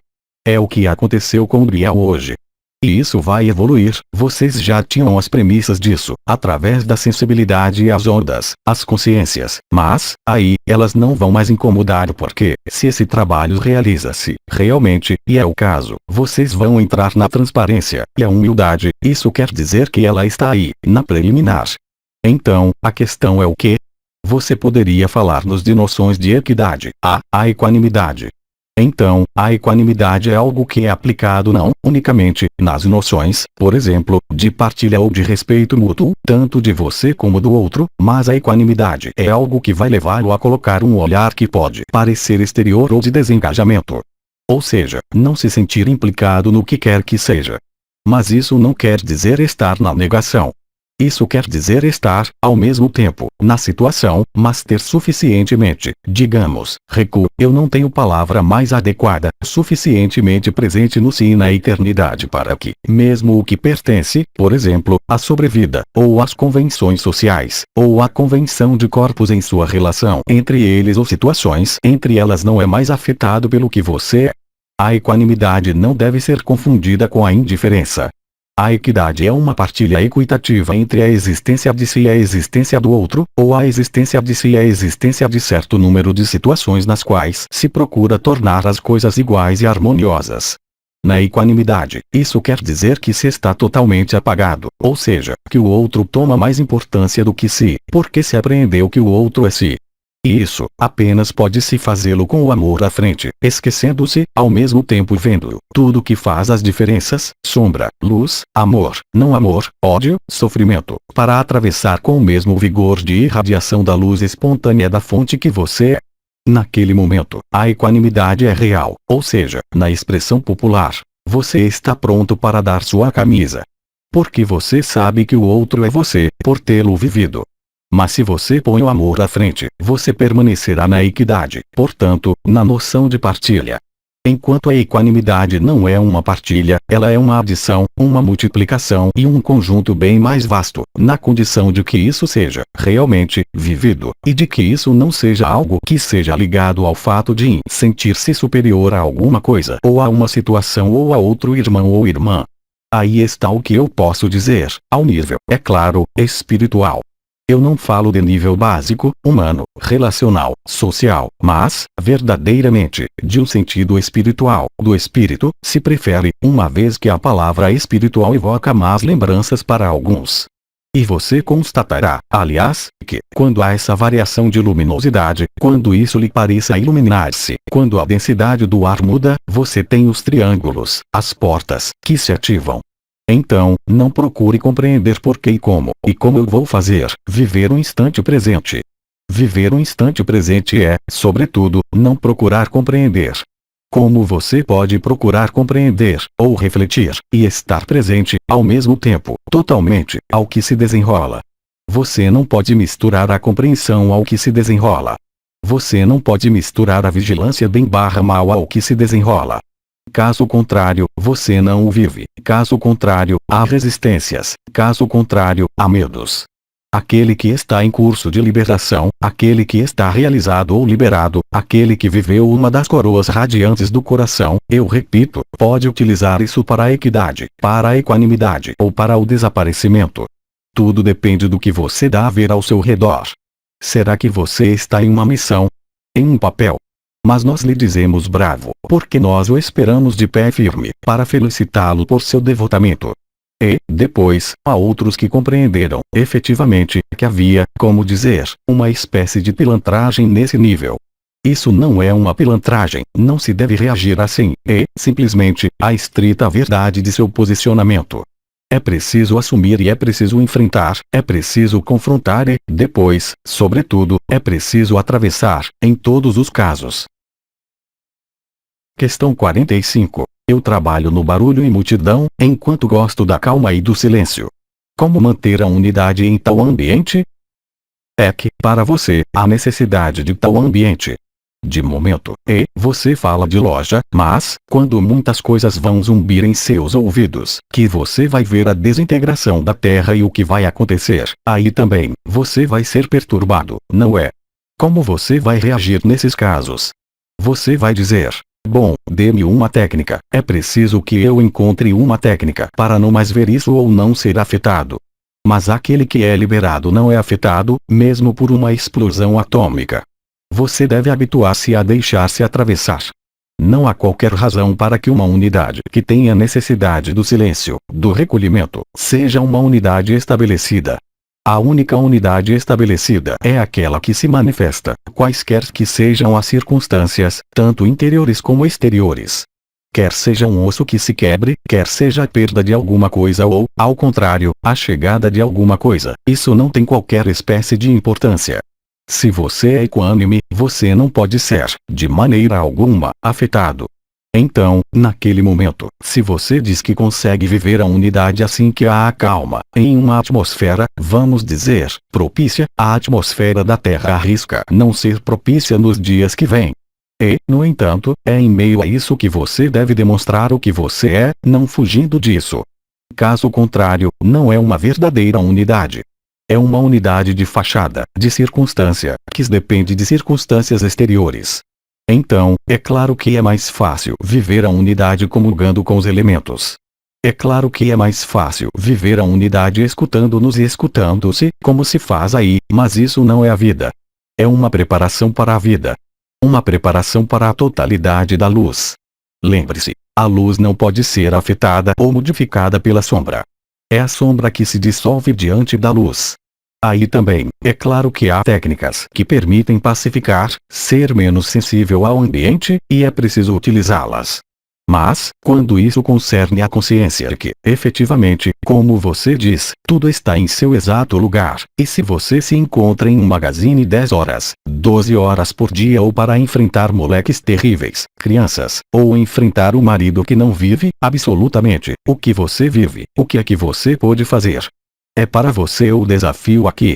É o que aconteceu com Uriel hoje. E isso vai evoluir, vocês já tinham as premissas disso, através da sensibilidade e as ondas, as consciências, mas, aí, elas não vão mais incomodar porque, se esse trabalho realiza-se, realmente, e é o caso, vocês vão entrar na transparência, e a humildade, isso quer dizer que ela está aí, na preliminar. Então, a questão é o que? Você poderia falar-nos de noções de equidade, a equanimidade. Então, a equanimidade é algo que é aplicado não unicamente nas noções, por exemplo, de partilha ou de respeito mútuo, tanto de você como do outro, mas a equanimidade é algo que vai levá-lo a colocar um olhar que pode parecer exterior ou de desengajamento. Ou seja, não se sentir implicado no que quer que seja. Mas isso não quer dizer estar na negação. Isso quer dizer estar, ao mesmo tempo, na situação, mas ter suficientemente, digamos, recuo, eu não tenho palavra mais adequada, suficientemente presente no si e na eternidade para que, mesmo o que pertence, por exemplo, à sobrevida, ou às convenções sociais, ou à convenção de corpos em sua relação entre eles ou situações entre elas não é mais afetado pelo que você é. A equanimidade não deve ser confundida com a indiferença. A equidade é uma partilha equitativa entre a existência de si e a existência do outro, ou a existência de si e a existência de certo número de situações nas quais se procura tornar as coisas iguais e harmoniosas. Na equanimidade, isso quer dizer que se está totalmente apagado, ou seja, que o outro toma mais importância do que si, porque se apreendeu que o outro é si. E isso, apenas pode-se fazê-lo com o amor à frente, esquecendo-se, ao mesmo tempo vendo, tudo que faz as diferenças, sombra, luz, amor, não amor, ódio, sofrimento, para atravessar com o mesmo vigor de irradiação da luz espontânea da fonte que você é. Naquele momento, a equanimidade é real, ou seja, na expressão popular, você está pronto para dar sua camisa. Porque você sabe que o outro é você, por tê-lo vivido. Mas se você põe o amor à frente, você permanecerá na equidade, portanto, na noção de partilha. Enquanto a equanimidade não é uma partilha, ela é uma adição, uma multiplicação e um conjunto bem mais vasto, na condição de que isso seja, realmente, vivido, e de que isso não seja algo que seja ligado ao fato de sentir-se superior a alguma coisa, ou a uma situação ou a outro irmão ou irmã. Aí está o que eu posso dizer, ao nível, é claro, espiritual. Eu não falo de nível básico, humano, relacional, social, mas, verdadeiramente, de um sentido espiritual, do espírito, se prefere, uma vez que a palavra espiritual evoca más lembranças para alguns. E você constatará, aliás, que, quando há essa variação de luminosidade, quando isso lhe pareça iluminar-se, quando a densidade do ar muda, você tem os triângulos, as portas, que se ativam. Então, não procure compreender por que e como eu vou fazer, viver o instante presente. Viver o instante presente é, sobretudo, não procurar compreender. Como você pode procurar compreender, ou refletir, e estar presente, ao mesmo tempo, totalmente, ao que se desenrola? Você não pode misturar a compreensão ao que se desenrola. Você não pode misturar a vigilância bem/mal ao que se desenrola. Caso contrário, você não o vive. Caso contrário, há resistências. Caso contrário, há medos. Aquele que está em curso de liberação, aquele que está realizado ou liberado, aquele que viveu uma das coroas radiantes do coração, eu repito, pode utilizar isso para a equidade, para a equanimidade ou para o desaparecimento. Tudo depende do que você dá a ver ao seu redor. Será que você está em uma missão? Em um papel? Mas nós lhe dizemos bravo, porque nós o esperamos de pé firme, para felicitá-lo por seu devotamento. E, depois, há outros que compreenderam, efetivamente, que havia, como dizer, uma espécie de pilantragem nesse nível. Isso não é uma pilantragem, não se deve reagir assim, simplesmente, a estrita verdade de seu posicionamento. É preciso assumir e é preciso enfrentar, é preciso confrontar e, depois, sobretudo, é preciso atravessar, em todos os casos. Questão 45. Eu trabalho no barulho e multidão, enquanto gosto da calma e do silêncio. Como manter a unidade em tal ambiente? É que, para você, há necessidade de tal ambiente. De momento, você fala de loja, mas, quando muitas coisas vão zumbir em seus ouvidos, que você vai ver a desintegração da Terra e o que vai acontecer, aí também, você vai ser perturbado, não é? Como você vai reagir nesses casos? Você vai dizer: bom, dê-me uma técnica, é preciso que eu encontre uma técnica para não mais ver isso ou não ser afetado. Mas aquele que é liberado não é afetado, mesmo por uma explosão atômica. Você deve habituar-se a deixar-se atravessar. Não há qualquer razão para que uma unidade que tenha necessidade do silêncio, do recolhimento, seja uma unidade estabelecida. A única unidade estabelecida é aquela que se manifesta, quaisquer que sejam as circunstâncias, tanto interiores como exteriores. Quer seja um osso que se quebre, quer seja a perda de alguma coisa ou, ao contrário, a chegada de alguma coisa, isso não tem qualquer espécie de importância. Se você é equânime, você não pode ser, de maneira alguma, afetado. Então, naquele momento, se você diz que consegue viver a unidade assim que a acalma, em uma atmosfera, vamos dizer, propícia, a atmosfera da Terra arrisca não ser propícia nos dias que vêm. E, no entanto, é em meio a isso que você deve demonstrar o que você é, não fugindo disso. Caso contrário, não é uma verdadeira unidade. É uma unidade de fachada, de circunstância, que depende de circunstâncias exteriores. Então, é claro que é mais fácil viver a unidade comungando com os elementos. É claro que é mais fácil viver a unidade escutando-nos e escutando-se, como se faz aí, mas isso não é a vida. É uma preparação para a vida. Uma preparação para a totalidade da luz. Lembre-se, a luz não pode ser afetada ou modificada pela sombra. É a sombra que se dissolve diante da luz. Aí também, é claro que há técnicas que permitem pacificar, ser menos sensível ao ambiente, e é preciso utilizá-las. Mas, quando isso concerne a consciência de que, efetivamente, como você diz, tudo está em seu exato lugar, e se você se encontra em um magazine 10 horas, 12 horas por dia ou para enfrentar moleques terríveis, crianças, ou enfrentar o marido que não vive, absolutamente, o que você vive, o que é que você pode fazer? É para você o desafio aqui.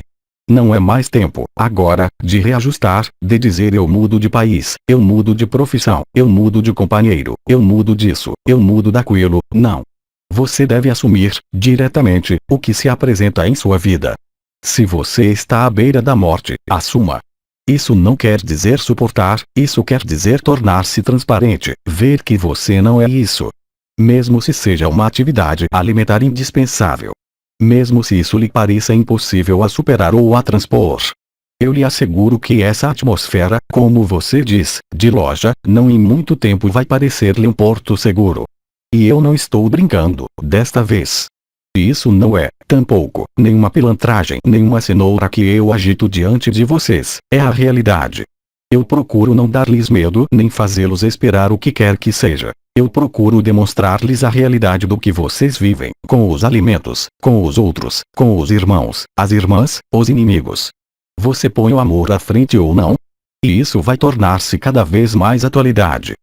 Não é mais tempo, agora, de reajustar, de dizer eu mudo de país, eu mudo de profissão, eu mudo de companheiro, eu mudo disso, eu mudo daquilo, não. Você deve assumir, diretamente, o que se apresenta em sua vida. Se você está à beira da morte, assuma. Isso não quer dizer suportar, isso quer dizer tornar-se transparente, ver que você não é isso. Mesmo se seja uma atividade alimentar indispensável. Mesmo se isso lhe pareça impossível a superar ou a transpor. Eu lhe asseguro que essa atmosfera, como você diz, de loja, não em muito tempo vai parecer-lhe um porto seguro. E eu não estou brincando, desta vez. E isso não é, tampouco, nenhuma pilantragem, nenhuma cenoura que eu agito diante de vocês, é a realidade. Eu procuro não dar-lhes medo nem fazê-los esperar o que quer que seja. Eu procuro demonstrar-lhes a realidade do que vocês vivem, com os alimentos, com os outros, com os irmãos, as irmãs, os inimigos. Você põe o amor à frente ou não? E isso vai tornar-se cada vez mais atualidade.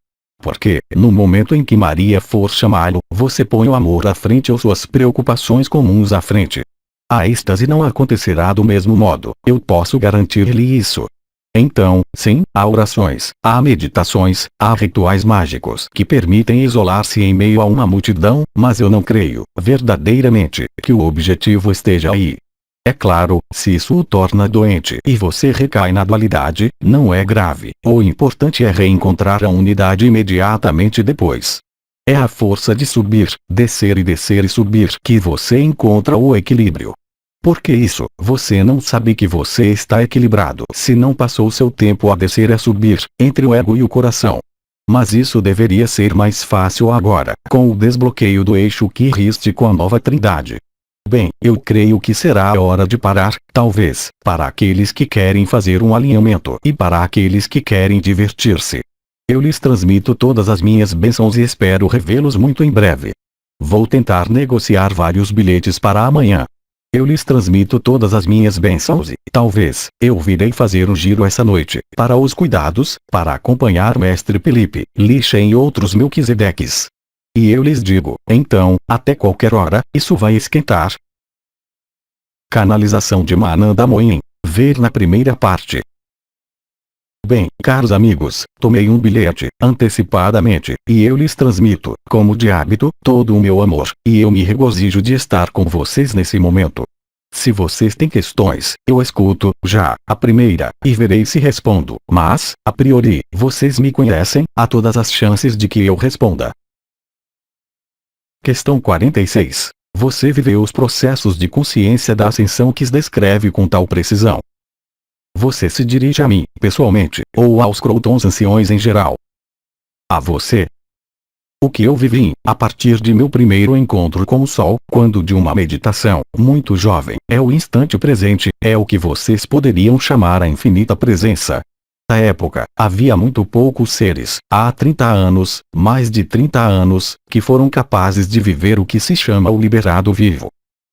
Porque, no momento em que Maria for chamá-lo, você põe o amor à frente ou suas preocupações comuns à frente. A êxtase não acontecerá do mesmo modo, eu posso garantir-lhe isso. Então, sim, há orações, há meditações, há rituais mágicos que permitem isolar-se em meio a uma multidão, mas eu não creio, verdadeiramente, que o objetivo esteja aí. É claro, se isso o torna doente e você recai na dualidade, não é grave. O importante é reencontrar a unidade imediatamente depois. É a força de subir, descer e subir que você encontra o equilíbrio. Porque isso, você não sabe que você está equilibrado se não passou seu tempo a descer e a subir, entre o ego e o coração. Mas isso deveria ser mais fácil agora, com o desbloqueio do eixo que riste com a nova trindade. Bem, eu creio que será a hora de parar, talvez, para aqueles que querem fazer um alinhamento e para aqueles que querem divertir-se. Eu lhes transmito todas as minhas bênçãos e espero revê-los muito em breve. Vou tentar negociar vários bilhetes para amanhã. Eu lhes transmito todas as minhas bênçãos e, talvez, eu virei fazer um giro essa noite, para os cuidados, para acompanhar o mestre Felipe, Lixa e outros Melquisedeques. E eu lhes digo, então, até qualquer hora, isso vai esquentar. Canalização de Mananda Moen. Ver na primeira parte. Bem, caros amigos, tomei um bilhete, antecipadamente, e eu lhes transmito, como de hábito, todo o meu amor, e eu me regozijo de estar com vocês nesse momento. Se vocês têm questões, eu escuto, já, a primeira, e verei se respondo, mas, a priori, vocês me conhecem, há todas as chances de que eu responda. Questão 46. Você viveu os processos de consciência da ascensão que descreve com tal precisão? Você se dirige a mim, pessoalmente, ou aos Crotons anciões em geral? A você. O que eu vivi, a partir de meu primeiro encontro com o Sol, quando de uma meditação, muito jovem, é o instante presente, é o que vocês poderiam chamar a infinita presença. Na época, havia muito poucos seres, há 30 anos, mais de 30 anos, que foram capazes de viver o que se chama o liberado vivo.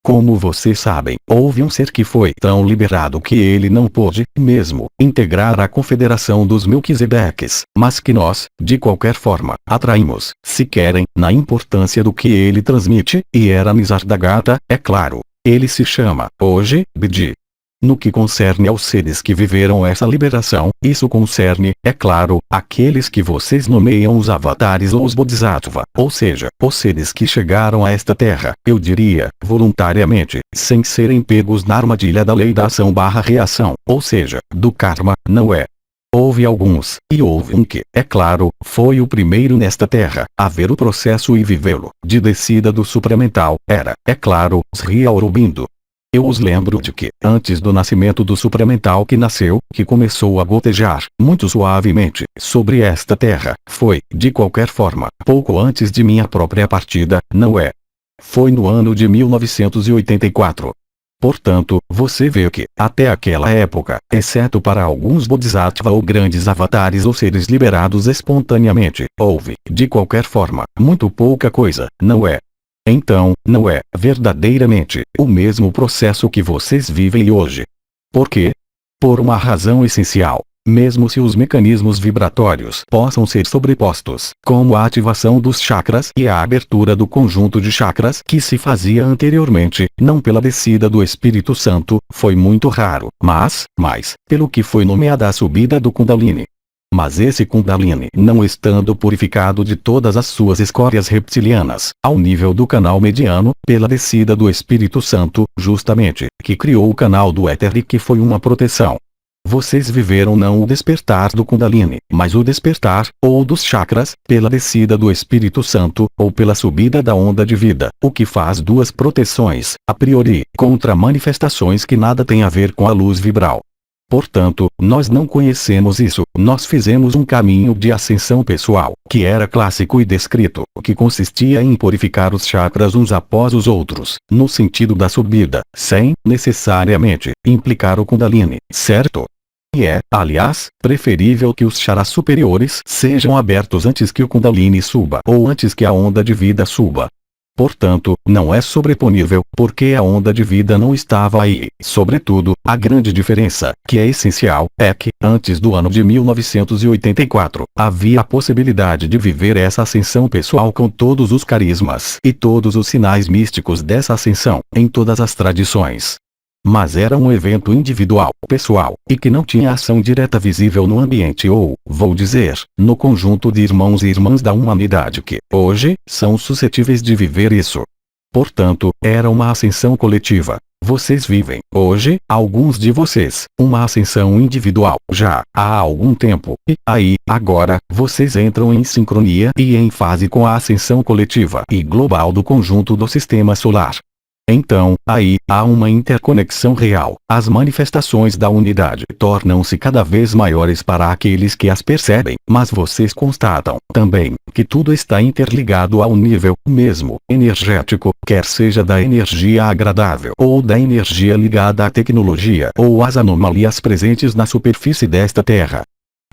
Como vocês sabem, houve um ser que foi tão liberado que ele não pôde, mesmo, integrar a confederação dos Melquisedeques, mas que nós, de qualquer forma, atraímos, se querem, na importância do que ele transmite, e era Nisargadatta, é claro. Ele se chama, hoje, Bidi. No que concerne aos seres que viveram essa liberação, isso concerne, é claro, aqueles que vocês nomeiam os avatares ou os bodhisattva, ou seja, os seres que chegaram a esta terra, eu diria, voluntariamente, sem serem pegos na armadilha da lei da ação/reação, ou seja, do karma, não é? Houve alguns, e houve um que, é claro, foi o primeiro nesta terra, a ver o processo e vivê-lo, de descida do supramental, era, é claro, Sri Aurobindo. Eu os lembro de que, antes do nascimento do supramental que nasceu, que começou a gotejar, muito suavemente, sobre esta terra, foi, de qualquer forma, pouco antes de minha própria partida, não é? Foi no ano de 1984. Portanto, você vê que, até aquela época, exceto para alguns bodhisattva ou grandes avatares ou seres liberados espontaneamente, houve, de qualquer forma, muito pouca coisa, não é? Então, não é, verdadeiramente, o mesmo processo que vocês vivem hoje. Por quê? Por uma razão essencial. Mesmo se os mecanismos vibratórios possam ser sobrepostos, como a ativação dos chakras e a abertura do conjunto de chakras que se fazia anteriormente, não pela descida do Espírito Santo, foi muito raro, mas, pelo que foi nomeada a subida do Kundalini. Mas esse Kundalini, não estando purificado de todas as suas escórias reptilianas, ao nível do canal mediano, pela descida do Espírito Santo, justamente, que criou o canal do éter e que foi uma proteção. Vocês viveram não o despertar do Kundalini, mas o despertar, ou dos chakras, pela descida do Espírito Santo, ou pela subida da onda de vida, o que faz duas proteções, a priori, contra manifestações que nada têm a ver com a luz vibral. Portanto, nós não conhecemos isso, nós fizemos um caminho de ascensão pessoal, que era clássico e descrito, que consistia em purificar os chakras uns após os outros, no sentido da subida, sem, necessariamente, implicar o Kundalini, certo? E é, aliás, preferível que os charas superiores sejam abertos antes que o Kundalini suba ou antes que a onda de vida suba. Portanto, não é sobreponível, porque a onda de vida não estava aí. Sobretudo, a grande diferença, que é essencial, é que, antes do ano de 1984, havia a possibilidade de viver essa ascensão pessoal com todos os carismas e todos os sinais místicos dessa ascensão, em todas as tradições. Mas era um evento individual, pessoal, e que não tinha ação direta visível no ambiente ou, vou dizer, no conjunto de irmãos e irmãs da humanidade que, hoje, são suscetíveis de viver isso. Portanto, era uma ascensão coletiva. Vocês vivem, hoje, alguns de vocês, uma ascensão individual, já, há algum tempo, e, aí, agora, vocês entram em sincronia e em fase com a ascensão coletiva e global do conjunto do sistema solar. Então, aí, há uma interconexão real. As manifestações da unidade tornam-se cada vez maiores para aqueles que as percebem, mas vocês constatam, também, que tudo está interligado ao nível, mesmo, energético, quer seja da energia agradável ou da energia ligada à tecnologia ou às anomalias presentes na superfície desta Terra.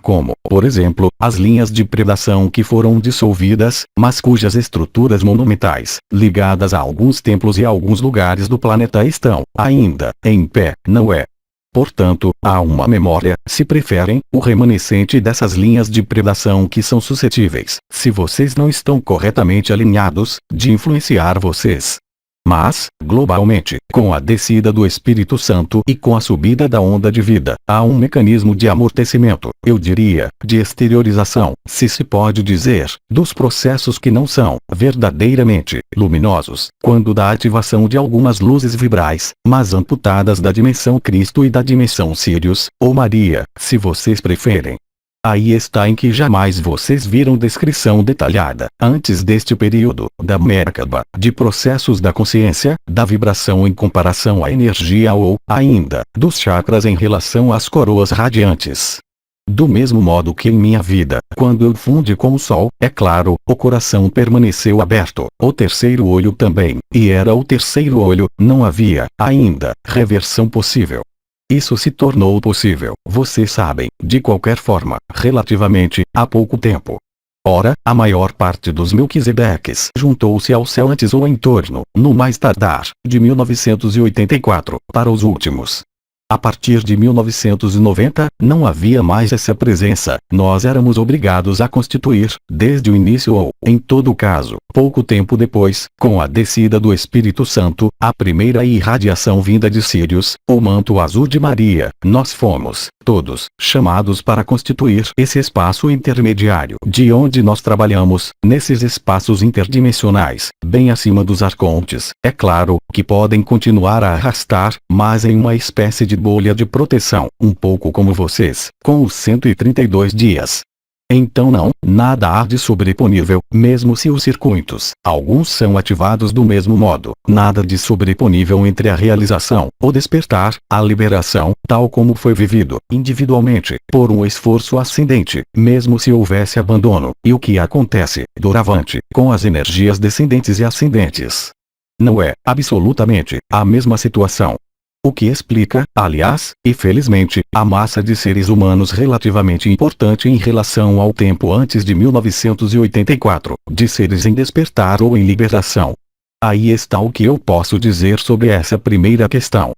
Como, por exemplo, as linhas de predação que foram dissolvidas, mas cujas estruturas monumentais, ligadas a alguns templos e a alguns lugares do planeta estão, ainda, em pé, não é? Portanto, há uma memória, se preferem, o remanescente dessas linhas de predação que são suscetíveis, se vocês não estão corretamente alinhados, de influenciar vocês. Mas, globalmente, com a descida do Espírito Santo e com a subida da onda de vida, há um mecanismo de amortecimento, eu diria, de exteriorização, se pode dizer, dos processos que não são, verdadeiramente, luminosos, quando da ativação de algumas luzes vibrais, mas amputadas da dimensão Cristo e da dimensão Sirius, ou Maria, se vocês preferem. Aí está em que jamais vocês viram descrição detalhada, antes deste período, da Merkaba, de processos da consciência, da vibração em comparação à energia ou, ainda, dos chakras em relação às coroas radiantes. Do mesmo modo que em minha vida, quando eu fundi com o sol, é claro, o coração permaneceu aberto, o terceiro olho também, e era o terceiro olho, não havia, ainda, reversão possível. Isso se tornou possível, vocês sabem, de qualquer forma, relativamente, há pouco tempo. Ora, a maior parte dos Melquisedeques juntou-se ao céu antes ou em torno, no mais tardar, de 1984, para os últimos. A partir de 1990, não havia mais essa presença, nós éramos obrigados a constituir, desde o início ou, em todo caso, pouco tempo depois, com a descida do Espírito Santo, a primeira irradiação vinda de Sirius, o manto azul de Maria, nós fomos, todos, chamados para constituir esse espaço intermediário, de onde nós trabalhamos, nesses espaços interdimensionais, bem acima dos arcontes, é claro, que podem continuar a arrastar, mas em uma espécie de bolha de proteção, um pouco como vocês, com os 132 dias. Então nada há de sobreponível, mesmo se os circuitos, alguns são ativados do mesmo modo, nada de sobreponível entre a realização, o despertar, a liberação, tal como foi vivido, individualmente, por um esforço ascendente, mesmo se houvesse abandono, e o que acontece, doravante, com as energias descendentes e ascendentes. Não é, absolutamente, a mesma situação. O que explica, aliás, e felizmente, a massa de seres humanos relativamente importante em relação ao tempo antes de 1984, de seres em despertar ou em liberação. Aí está o que eu posso dizer sobre essa primeira questão.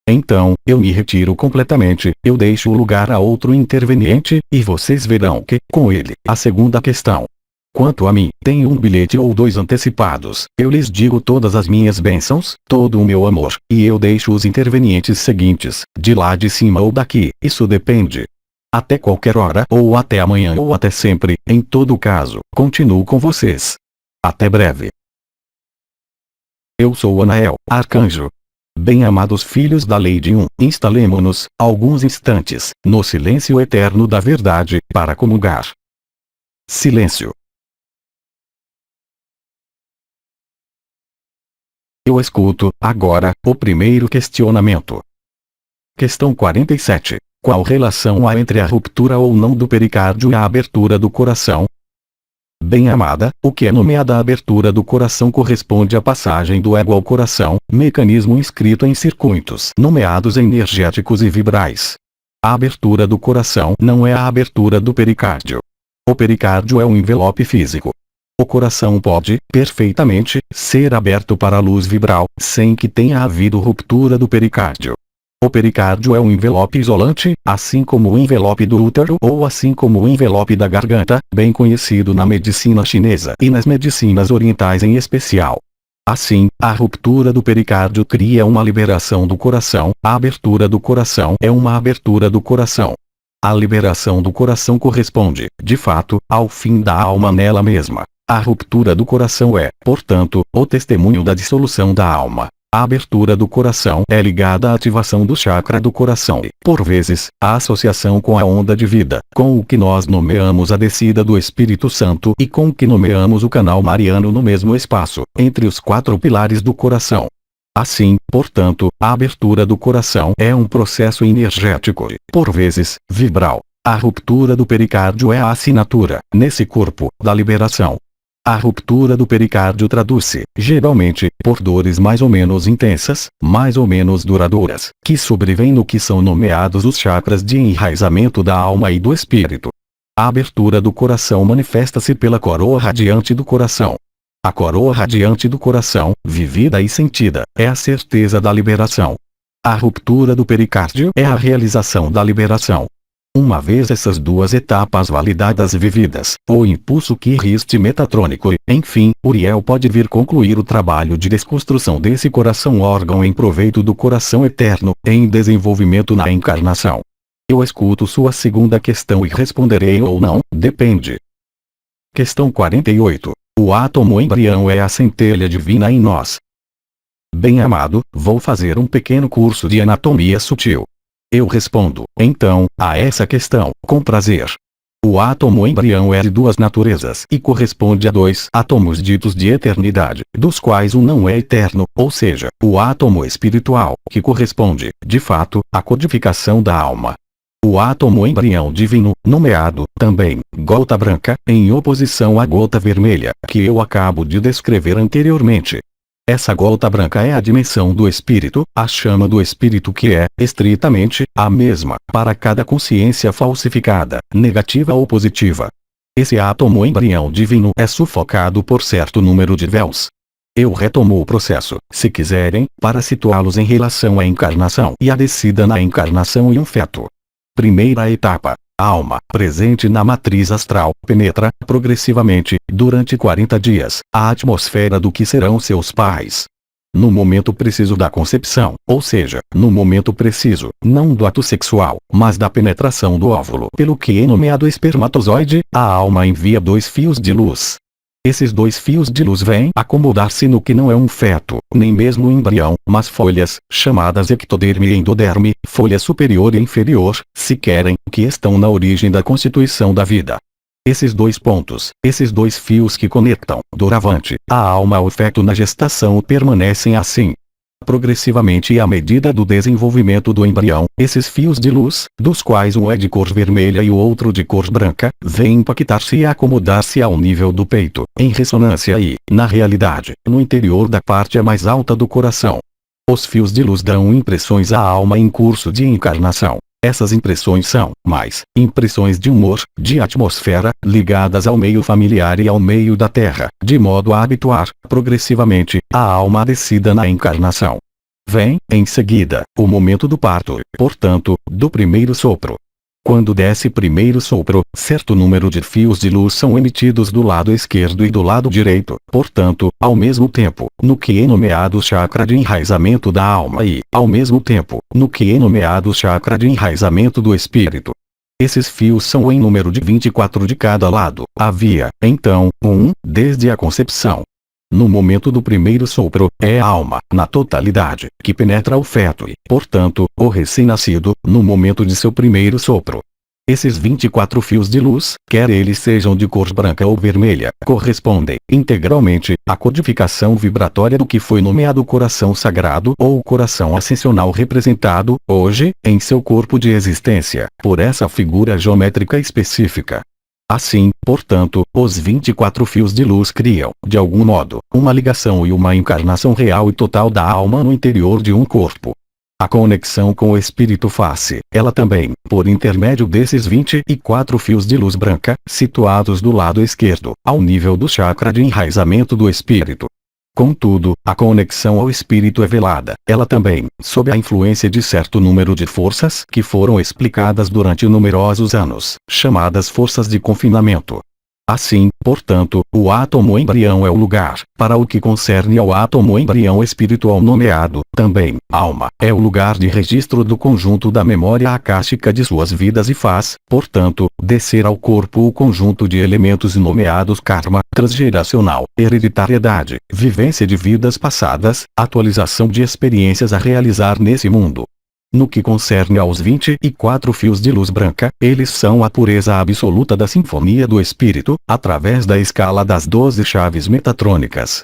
Então, eu me retiro completamente, eu deixo o lugar a outro interveniente, e vocês verão que, com ele, a segunda questão. Quanto a mim, tenho um bilhete ou dois antecipados, eu lhes digo todas as minhas bênçãos, todo o meu amor, e eu deixo os intervenientes seguintes, de lá de cima ou daqui, isso depende. Até qualquer hora, ou até amanhã ou até sempre, em todo caso, continuo com vocês. Até breve. Eu sou Anael, arcanjo. Bem-amados filhos da Lei de instalemo-nos, alguns instantes, no silêncio eterno da verdade, para comungar. Silêncio. Eu escuto, agora, o primeiro questionamento. Questão 47. Qual relação há entre a ruptura ou não do pericárdio e a abertura do coração? Bem-amada, o que é nomeada a abertura do coração corresponde à passagem do ego ao coração, mecanismo inscrito em circuitos nomeados energéticos e vibrais. A abertura do coração não é a abertura do pericárdio. O pericárdio é um envelope físico. O coração pode, perfeitamente, ser aberto para a luz vibral, sem que tenha havido ruptura do pericárdio. O pericárdio é um envelope isolante, assim como o envelope do útero ou assim como o envelope da garganta, bem conhecido na medicina chinesa e nas medicinas orientais em especial. Assim, a ruptura do pericárdio cria uma liberação do coração, a abertura do coração é uma abertura do coração. A liberação do coração corresponde, de fato, ao fim da alma nela mesma. A ruptura do coração é, portanto, o testemunho da dissolução da alma. A abertura do coração é ligada à ativação do chakra do coração e, por vezes, à associação com a onda de vida, com o que nós nomeamos a descida do Espírito Santo e com o que nomeamos o canal mariano no mesmo espaço, entre os quatro pilares do coração. Assim, portanto, a abertura do coração é um processo energético e, por vezes, vibral. A ruptura do pericárdio é a assinatura, nesse corpo, da liberação. A ruptura do pericárdio traduz-se, geralmente, por dores mais ou menos intensas, mais ou menos duradouras, que sobrevêm no que são nomeados os chakras de enraizamento da alma e do espírito. A abertura do coração manifesta-se pela coroa radiante do coração. A coroa radiante do coração, vivida e sentida, é a certeza da liberação. A ruptura do pericárdio é a realização da liberação. Uma vez essas duas etapas validadas e vividas, o impulso que riste metatrônico e, enfim, Uriel pode vir concluir o trabalho de desconstrução desse coração órgão em proveito do coração eterno, em desenvolvimento na encarnação. Eu escuto sua segunda questão e responderei ou não, depende. Questão 48. O átomo embrião é a centelha divina em nós. Bem-amado, vou fazer um pequeno curso de anatomia sutil. Eu respondo, então, a essa questão, com prazer. O átomo embrião é de duas naturezas e corresponde a dois átomos ditos de eternidade, dos quais um não é eterno, ou seja, o átomo espiritual, que corresponde, de fato, à codificação da alma. O átomo embrião divino, nomeado, também, gota branca, em oposição à gota vermelha, que eu acabo de descrever anteriormente. Essa gota branca é a dimensão do espírito, a chama do espírito que é, estritamente, a mesma, para cada consciência falsificada, negativa ou positiva. Esse átomo embrião divino é sufocado por certo número de véus. Eu retomo o processo, se quiserem, para situá-los em relação à encarnação e à descida na encarnação e um feto. Primeira etapa. A alma, presente na matriz astral, penetra, progressivamente, durante 40 dias, a atmosfera do que serão seus pais. No momento preciso da concepção, ou seja, no momento preciso, não do ato sexual, mas da penetração do óvulo pelo que é nomeado espermatozoide, a alma envia 2 fios de luz. Esses 2 fios de luz vêm acomodar-se no que não é um feto, nem mesmo um embrião, mas folhas, chamadas ectoderme e endoderme, folha superior e inferior, se querem, que estão na origem da constituição da vida. Esses 2 pontos, esses 2 fios que conectam, doravante, a alma ao feto na gestação permanecem assim. Progressivamente e à medida do desenvolvimento do embrião, esses fios de luz, dos quais um é de cor vermelha e o outro de cor branca, vêm impactar-se e acomodar-se ao nível do peito, em ressonância e, na realidade, no interior da parte mais alta do coração. Os fios de luz dão impressões à alma em curso de encarnação. Essas impressões são, mais, impressões de humor, de atmosfera, ligadas ao meio familiar e ao meio da Terra, de modo a habituar, progressivamente, a alma à descida na encarnação. Vem, em seguida, o momento do parto, portanto, do primeiro sopro. Quando desce primeiro sopro, certo número de fios de luz são emitidos do lado esquerdo e do lado direito, portanto, ao mesmo tempo, no que é nomeado chakra de enraizamento da alma e, ao mesmo tempo, no que é nomeado chakra de enraizamento do espírito. Esses fios são em número de 24 de cada lado. Havia, então, desde a concepção. No momento do primeiro sopro, é a alma, na totalidade, que penetra o feto e, portanto, o recém-nascido, no momento de seu primeiro sopro. Esses 24 fios de luz, quer eles sejam de cor branca ou vermelha, correspondem, integralmente, à codificação vibratória do que foi nomeado coração sagrado ou coração ascensional representado, hoje, em seu corpo de existência, por essa figura geométrica específica. Assim, portanto, os 24 fios de luz criam, de algum modo, uma ligação e uma encarnação real e total da alma no interior de um corpo. A conexão com o espírito faz-se, ela também, por intermédio desses 24 fios de luz branca, situados do lado esquerdo, ao nível do chakra de enraizamento do espírito. Contudo, a conexão ao espírito é velada, ela também, sob a influência de certo número de forças que foram explicadas durante numerosos anos, chamadas forças de confinamento. Assim, portanto, o átomo embrião é o lugar, para o que concerne ao átomo embrião espiritual nomeado, também, alma, é o lugar de registro do conjunto da memória acástica de suas vidas e faz, portanto, descer ao corpo o conjunto de elementos nomeados karma, transgeracional, hereditariedade, vivência de vidas passadas, atualização de experiências a realizar nesse mundo. No que concerne aos 24 fios de luz branca, eles são a pureza absoluta da sinfonia do espírito, através da escala das 12 chaves metatrônicas.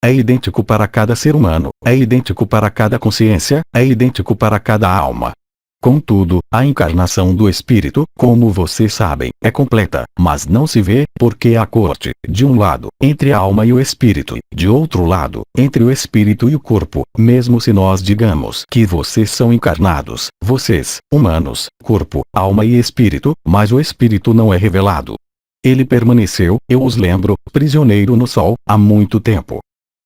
É idêntico para cada ser humano, é idêntico para cada consciência, é idêntico para cada alma. Contudo, a encarnação do espírito, como vocês sabem, é completa, mas não se vê, porque a corte, de um lado, entre a alma e o espírito, e, de outro lado, entre o espírito e o corpo, mesmo se nós digamos que vocês são encarnados, vocês, humanos, corpo, alma e espírito, mas o espírito não é revelado. Ele permaneceu, eu os lembro, prisioneiro no sol, há muito tempo.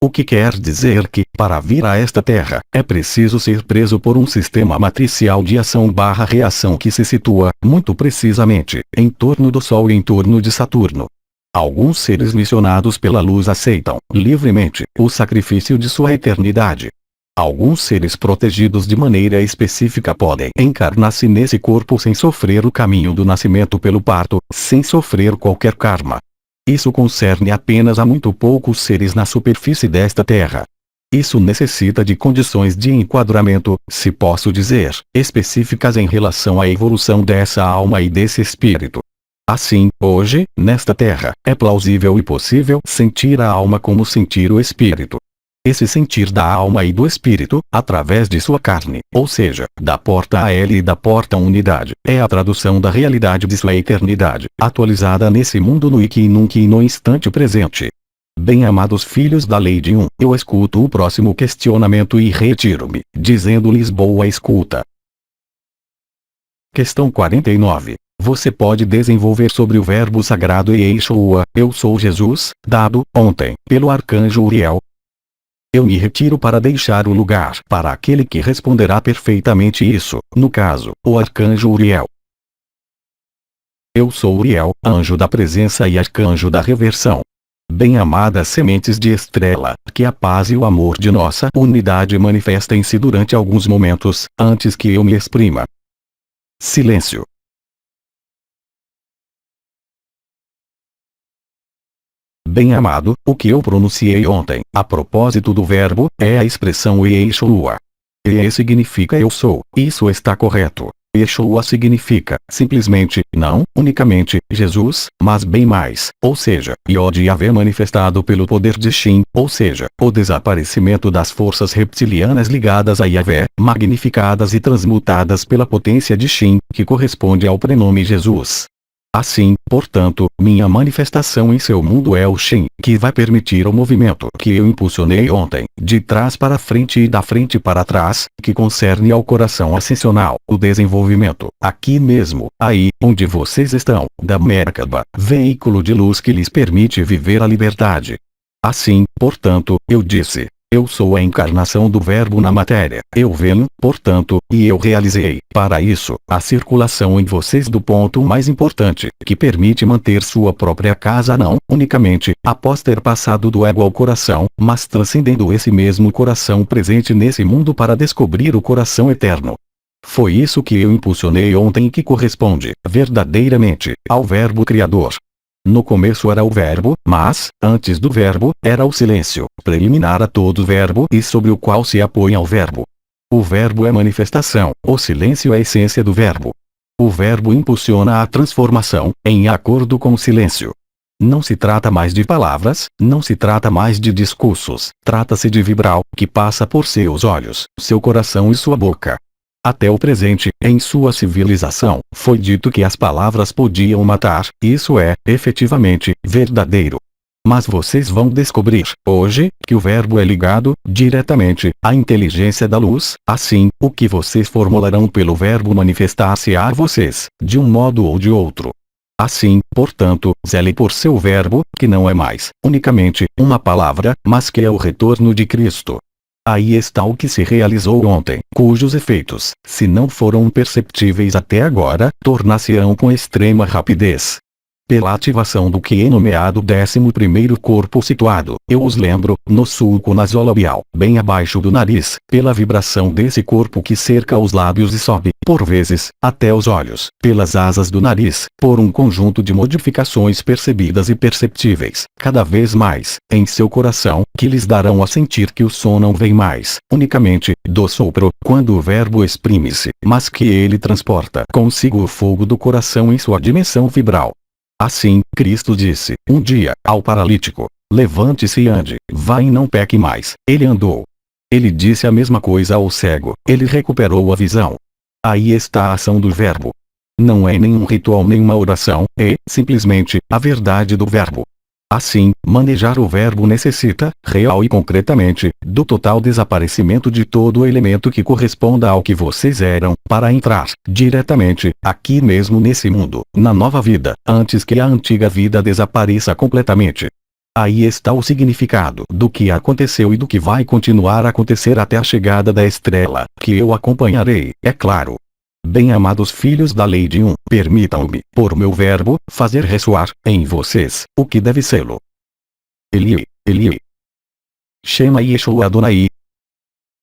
O que quer dizer que, para vir a esta Terra, é preciso ser preso por um sistema matricial de ação/reação que se situa, muito precisamente, em torno do Sol e em torno de Saturno. Alguns seres missionados pela luz aceitam, livremente, o sacrifício de sua eternidade. Alguns seres protegidos de maneira específica podem encarnar-se nesse corpo sem sofrer o caminho do nascimento pelo parto, sem sofrer qualquer karma. Isso concerne apenas a muito poucos seres na superfície desta Terra. Isso necessita de condições de enquadramento, se posso dizer, específicas em relação à evolução dessa alma e desse espírito. Assim, hoje, nesta Terra, é plausível e possível sentir a alma como sentir o espírito. Esse sentir da alma e do espírito, através de sua carne, ou seja, da porta a L e da porta unidade, é a tradução da realidade de sua eternidade, atualizada nesse mundo no aqui e nunca e no instante presente. Bem-amados filhos da lei de eu escuto o próximo questionamento e retiro-me, dizendo-lhes boa escuta. Questão 49. Você pode desenvolver sobre o verbo sagrado Yeshua, eu sou Jesus, dado, ontem, pelo arcanjo Uriel. Eu me retiro para deixar o lugar para aquele que responderá perfeitamente isso, no caso, o arcanjo Uriel. Eu sou Uriel, anjo da presença e arcanjo da reversão. Bem-amadas sementes de estrela, que a paz e o amor de nossa unidade manifestem-se durante alguns momentos, antes que eu me exprima. Silêncio. Bem-amado, o que eu pronunciei ontem, a propósito do verbo, é a expressão Yeshua. E significa eu sou, isso está correto. Yeshua significa, simplesmente, não, unicamente, Jesus, mas bem mais, ou seja, Yod Yahvé manifestado pelo poder de Shin, ou seja, o desaparecimento das forças reptilianas ligadas a Yahvé, magnificadas e transmutadas pela potência de Shin, que corresponde ao prenome Jesus. Assim, portanto, minha manifestação em seu mundo é o Shen, que vai permitir o movimento que eu impulsionei ontem, de trás para frente e da frente para trás, que concerne ao coração ascensional, o desenvolvimento, aqui mesmo, aí, onde vocês estão, da Merkaba, veículo de luz que lhes permite viver a liberdade. Assim, portanto, eu disse: eu sou a encarnação do Verbo na matéria. Eu venho, portanto, e eu realizei, para isso, a circulação em vocês do ponto mais importante, que permite manter sua própria casa não, unicamente, após ter passado do ego ao coração, mas transcendendo esse mesmo coração presente nesse mundo para descobrir o coração eterno. Foi isso que eu impulsionei ontem e que corresponde, verdadeiramente, ao Verbo Criador. No começo era o verbo, mas, antes do verbo, era o silêncio, preliminar a todo verbo e sobre o qual se apoia o verbo. O verbo é manifestação, o silêncio é a essência do verbo. O verbo impulsiona a transformação, em acordo com o silêncio. Não se trata mais de palavras, não se trata mais de discursos, trata-se de vibral, que passa por seus olhos, seu coração e sua boca. Até o presente, em sua civilização, foi dito que as palavras podiam matar, isso é, efetivamente, verdadeiro. Mas vocês vão descobrir, hoje, que o verbo é ligado, diretamente, à inteligência da luz, assim, o que vocês formularão pelo verbo manifestar-se a vocês, de um modo ou de outro. Assim, portanto, zele por seu verbo, que não é mais, unicamente, uma palavra, mas que é o retorno de Cristo. Aí está o que se realizou ontem, cujos efeitos, se não foram perceptíveis até agora, tornar-se-ão com extrema rapidez. Pela ativação do que é nomeado 11º corpo situado, eu os lembro, no sulco nasolabial, bem abaixo do nariz, pela vibração desse corpo que cerca os lábios e sobe, por vezes, até os olhos, pelas asas do nariz, por um conjunto de modificações percebidas e perceptíveis, cada vez mais, em seu coração, que lhes darão a sentir que o som não vem mais, unicamente, do sopro, quando o verbo exprime-se, mas que ele transporta consigo o fogo do coração em sua dimensão vibral. Assim, Cristo disse, um dia, ao paralítico: levante-se e ande, vá e não peque mais. Ele andou. Ele disse a mesma coisa ao cego, ele recuperou a visão. Aí está a ação do verbo. Não é nenhum ritual nem uma oração, é, simplesmente, a verdade do verbo. Assim, manejar o verbo necessita, real e concretamente, do total desaparecimento de todo o elemento que corresponda ao que vocês eram, para entrar, diretamente, aqui mesmo nesse mundo, na nova vida, antes que a antiga vida desapareça completamente. Aí está o significado do que aconteceu e do que vai continuar a acontecer até a chegada da estrela, que eu acompanharei, é claro. Bem-amados filhos da lei de um, permitam-me, por meu verbo, fazer ressoar, em vocês, o que deve sê-lo. Eli, Eli. Shema Yeshua Adonai.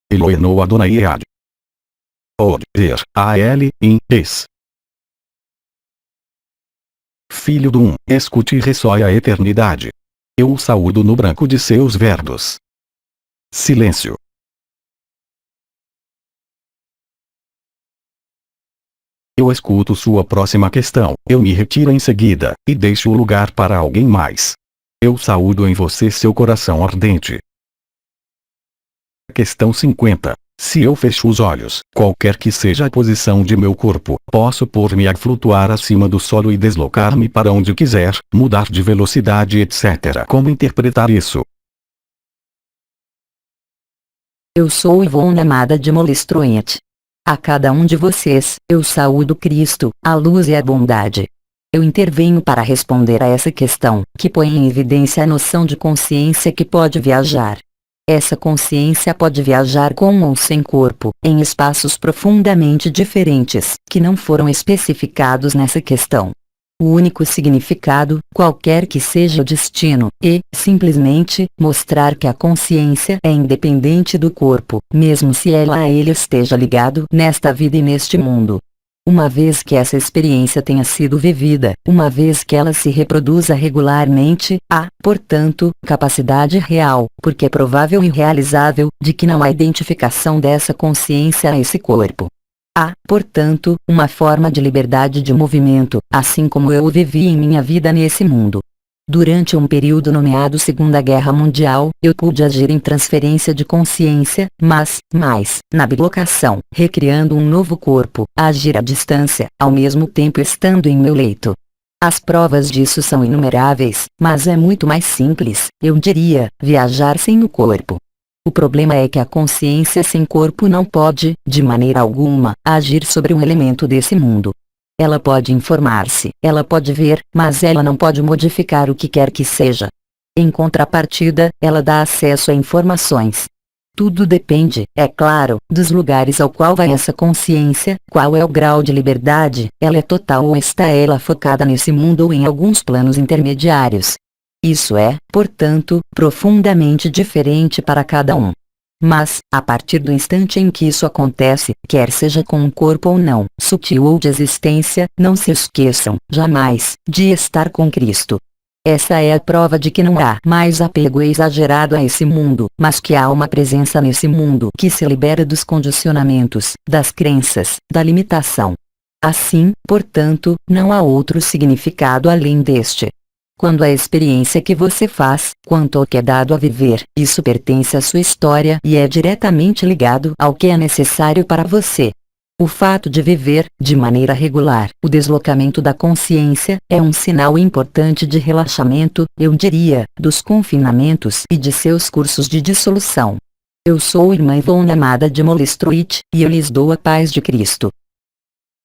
Eloheinu Adonai Ead. Od, Er, A-L, In, Es. Filho do um, escute e ressoe a eternidade. Eu o saúdo no branco de seus verdos. Silêncio. Eu escuto sua próxima questão, eu me retiro em seguida, e deixo o lugar para alguém mais. Eu saúdo em você seu coração ardente. Questão 50. Se eu fecho os olhos, qualquer que seja a posição de meu corpo, posso pôr-me a flutuar acima do solo e deslocar-me para onde quiser, mudar de velocidade etc. Como interpretar isso? Eu sou Ivone Amada de Molestroente. A cada um de vocês, eu saúdo Cristo, a luz e a bondade. Eu intervenho para responder a essa questão, que põe em evidência a noção de consciência que pode viajar. Essa consciência pode viajar com ou sem corpo, em espaços profundamente diferentes, que não foram especificados nessa questão. O único significado, qualquer que seja o destino, é, simplesmente, mostrar que a consciência é independente do corpo, mesmo se ela a ele esteja ligado nesta vida e neste mundo. Uma vez que essa experiência tenha sido vivida, uma vez que ela se reproduza regularmente, há, portanto, capacidade real, porque é provável e realizável, de que não há identificação dessa consciência a esse corpo. Há, portanto, uma forma de liberdade de movimento, assim como eu o vivi em minha vida nesse mundo. Durante um período nomeado Segunda Guerra Mundial, eu pude agir em transferência de consciência, mas, na bilocação, recriando um novo corpo, agir à distância, ao mesmo tempo estando em meu leito. As provas disso são inumeráveis, mas é muito mais simples, eu diria, viajar sem o corpo. O problema é que a consciência sem corpo não pode, de maneira alguma, agir sobre um elemento desse mundo. Ela pode informar-se, ela pode ver, mas ela não pode modificar o que quer que seja. Em contrapartida, ela dá acesso a informações. Tudo depende, é claro, dos lugares ao qual vai essa consciência, qual é o grau de liberdade, ela é total ou está ela focada nesse mundo ou em alguns planos intermediários. Isso é, portanto, profundamente diferente para cada um. Mas, a partir do instante em que isso acontece, quer seja com um corpo ou não, sutil ou de existência, não se esqueçam, jamais, de estar com Cristo. Essa é a prova de que não há mais apego exagerado a esse mundo, mas que há uma presença nesse mundo que se libera dos condicionamentos, das crenças, da limitação. Assim, portanto, não há outro significado além deste. Quando a experiência que você faz, quanto ao que é dado a viver, isso pertence à sua história e é diretamente ligado ao que é necessário para você. O fato de viver, de maneira regular, o deslocamento da consciência, é um sinal importante de relaxamento, eu diria, dos confinamentos e de seus cursos de dissolução. Eu sou irmã Ivone Amada de Molestruit, e eu lhes dou a paz de Cristo.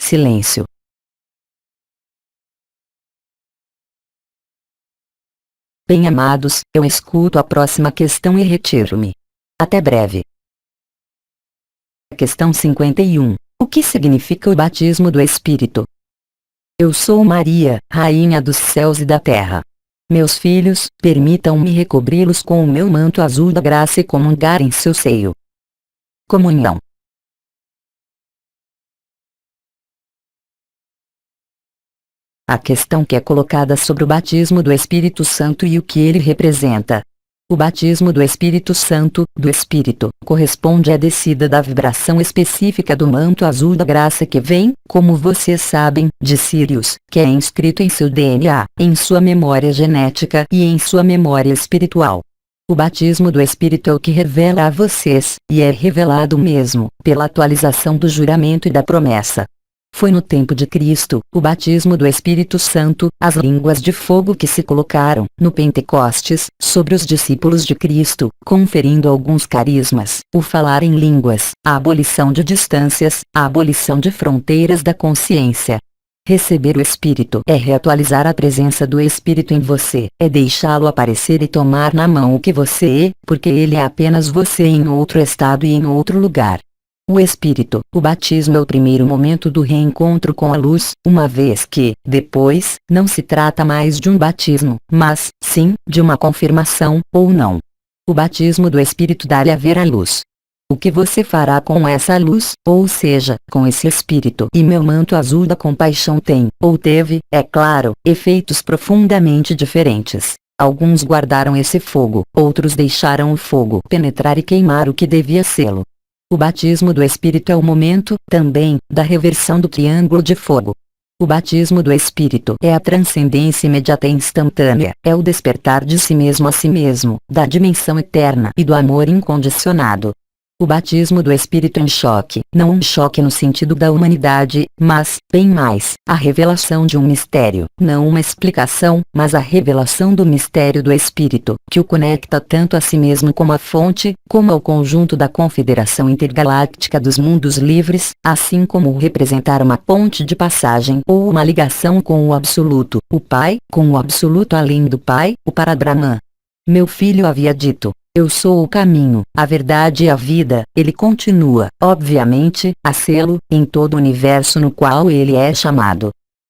Silêncio. Bem amados, eu escuto a próxima questão e retiro-me. Até breve. Questão 51. O que significa o batismo do Espírito? Eu sou Maria, Rainha dos céus e da terra. Meus filhos, permitam-me recobri-los com o meu manto azul da graça e comungar em seu seio. Comunhão. A questão que é colocada sobre o batismo do Espírito Santo e o que ele representa. O batismo do Espírito Santo, do Espírito, corresponde à descida da vibração específica do manto azul da graça que vem, como vocês sabem, de Sirius, que é inscrito em seu DNA, em sua memória genética e em sua memória espiritual. O batismo do Espírito é o que revela a vocês, e é revelado mesmo, pela atualização do juramento e da promessa. Foi no tempo de Cristo, o batismo do Espírito Santo, as línguas de fogo que se colocaram, no Pentecostes, sobre os discípulos de Cristo, conferindo alguns carismas, o falar em línguas, a abolição de distâncias, a abolição de fronteiras da consciência. Receber o Espírito é reatualizar a presença do Espírito em você, é deixá-lo aparecer e tomar na mão o que você é, porque ele é apenas você em outro estado e em outro lugar. O Espírito, o batismo é o primeiro momento do reencontro com a luz, uma vez que, depois, não se trata mais de um batismo, mas, sim, de uma confirmação, ou não. O batismo do Espírito dá-lhe a ver a luz. O que você fará com essa luz, ou seja, com esse Espírito e meu manto azul da compaixão tem, ou teve, é claro, efeitos profundamente diferentes. Alguns guardaram esse fogo, outros deixaram o fogo penetrar e queimar o que devia sê-lo. O batismo do Espírito é o momento, também, da reversão do triângulo de fogo. O batismo do Espírito é a transcendência imediata e instantânea, é o despertar de si mesmo a si mesmo, da dimensão eterna e do amor incondicionado. O batismo do Espírito é um choque, não um choque no sentido da humanidade, mas, bem mais, a revelação de um mistério, não uma explicação, mas a revelação do mistério do Espírito, que o conecta tanto a si mesmo como à fonte, como ao conjunto da Confederação Intergaláctica dos Mundos Livres, assim como o representar uma ponte de passagem ou uma ligação com o Absoluto, o Pai, com o Absoluto além do Pai, o Parabrahman. Meu filho havia dito: eu sou o caminho, a verdade e a vida. Ele continua, obviamente, a sê-lo, em todo o universo no qual ele é chamado.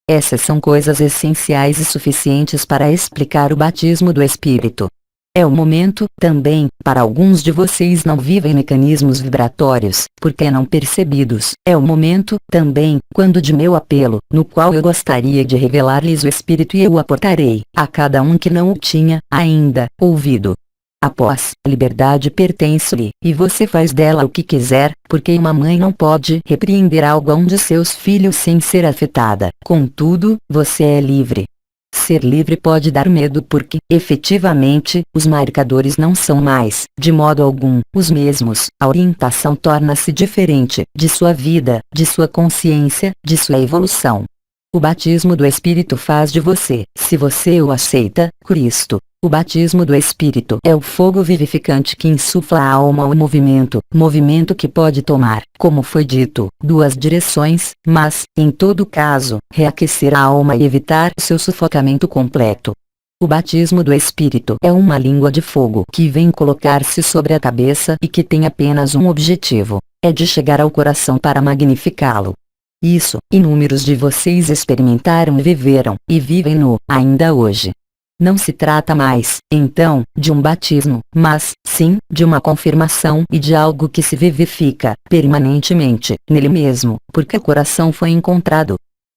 Essas são coisas essenciais e suficientes para explicar o batismo do Espírito. É o momento, também, para alguns de vocês não vivem mecanismos vibratórios, porque não percebidos. É o momento, também, quando de meu apelo, no qual eu gostaria de revelar-lhes o Espírito e eu o aportarei, a cada um que não o tinha, ainda, ouvido. Após, a liberdade pertence-lhe, e você faz dela o que quiser, porque uma mãe não pode repreender algo a um de seus filhos sem ser afetada. Contudo, você é livre. Ser livre pode dar medo porque, efetivamente, os marcadores não são mais, de modo algum, os mesmos. A orientação torna-se diferente, de sua vida, de sua consciência, de sua evolução. O batismo do Espírito faz de você, se você o aceita, Cristo. O batismo do Espírito é o fogo vivificante que insufla a alma ao movimento, movimento que pode tomar, como foi dito, duas direções, mas, em todo caso, reaquecer a alma e evitar seu sufocamento completo. O batismo do Espírito é uma língua de fogo que vem colocar-se sobre a cabeça e que tem apenas um objetivo: é de chegar ao coração para magnificá-lo. Isso, inúmeros de vocês experimentaram e viveram, e vivem-no, ainda hoje. Não se trata mais, então, de um batismo, mas, sim, de uma confirmação e de algo que se vivifica, permanentemente, nele mesmo, porque o coração foi encontrado.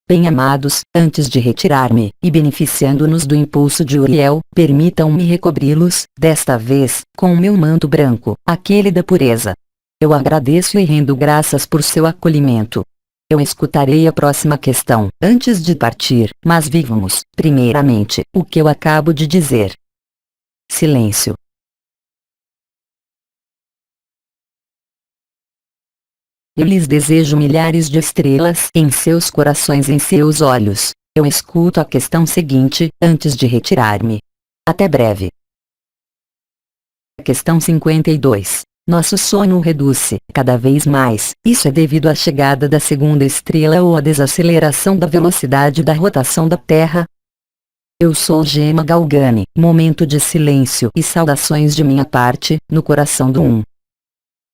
Bem amados, antes de retirar-me, e beneficiando-nos do impulso de Uriel, permitam-me recobri-los, desta vez, com o meu manto branco, aquele da pureza. Eu agradeço e rendo graças por seu acolhimento. Eu escutarei a próxima questão, antes de partir, mas vivamos, primeiramente, o que eu acabo de dizer. Silêncio. Eu lhes desejo milhares de estrelas em seus corações, em seus olhos. Eu escuto a questão seguinte, antes de retirar-me. Até breve. Questão 52. Nosso sono reduz-se, cada vez mais. Isso é devido à chegada da segunda estrela ou à desaceleração da velocidade da rotação da Terra? Eu sou Gema Galgani. Momento de silêncio e saudações de minha parte, no coração do um.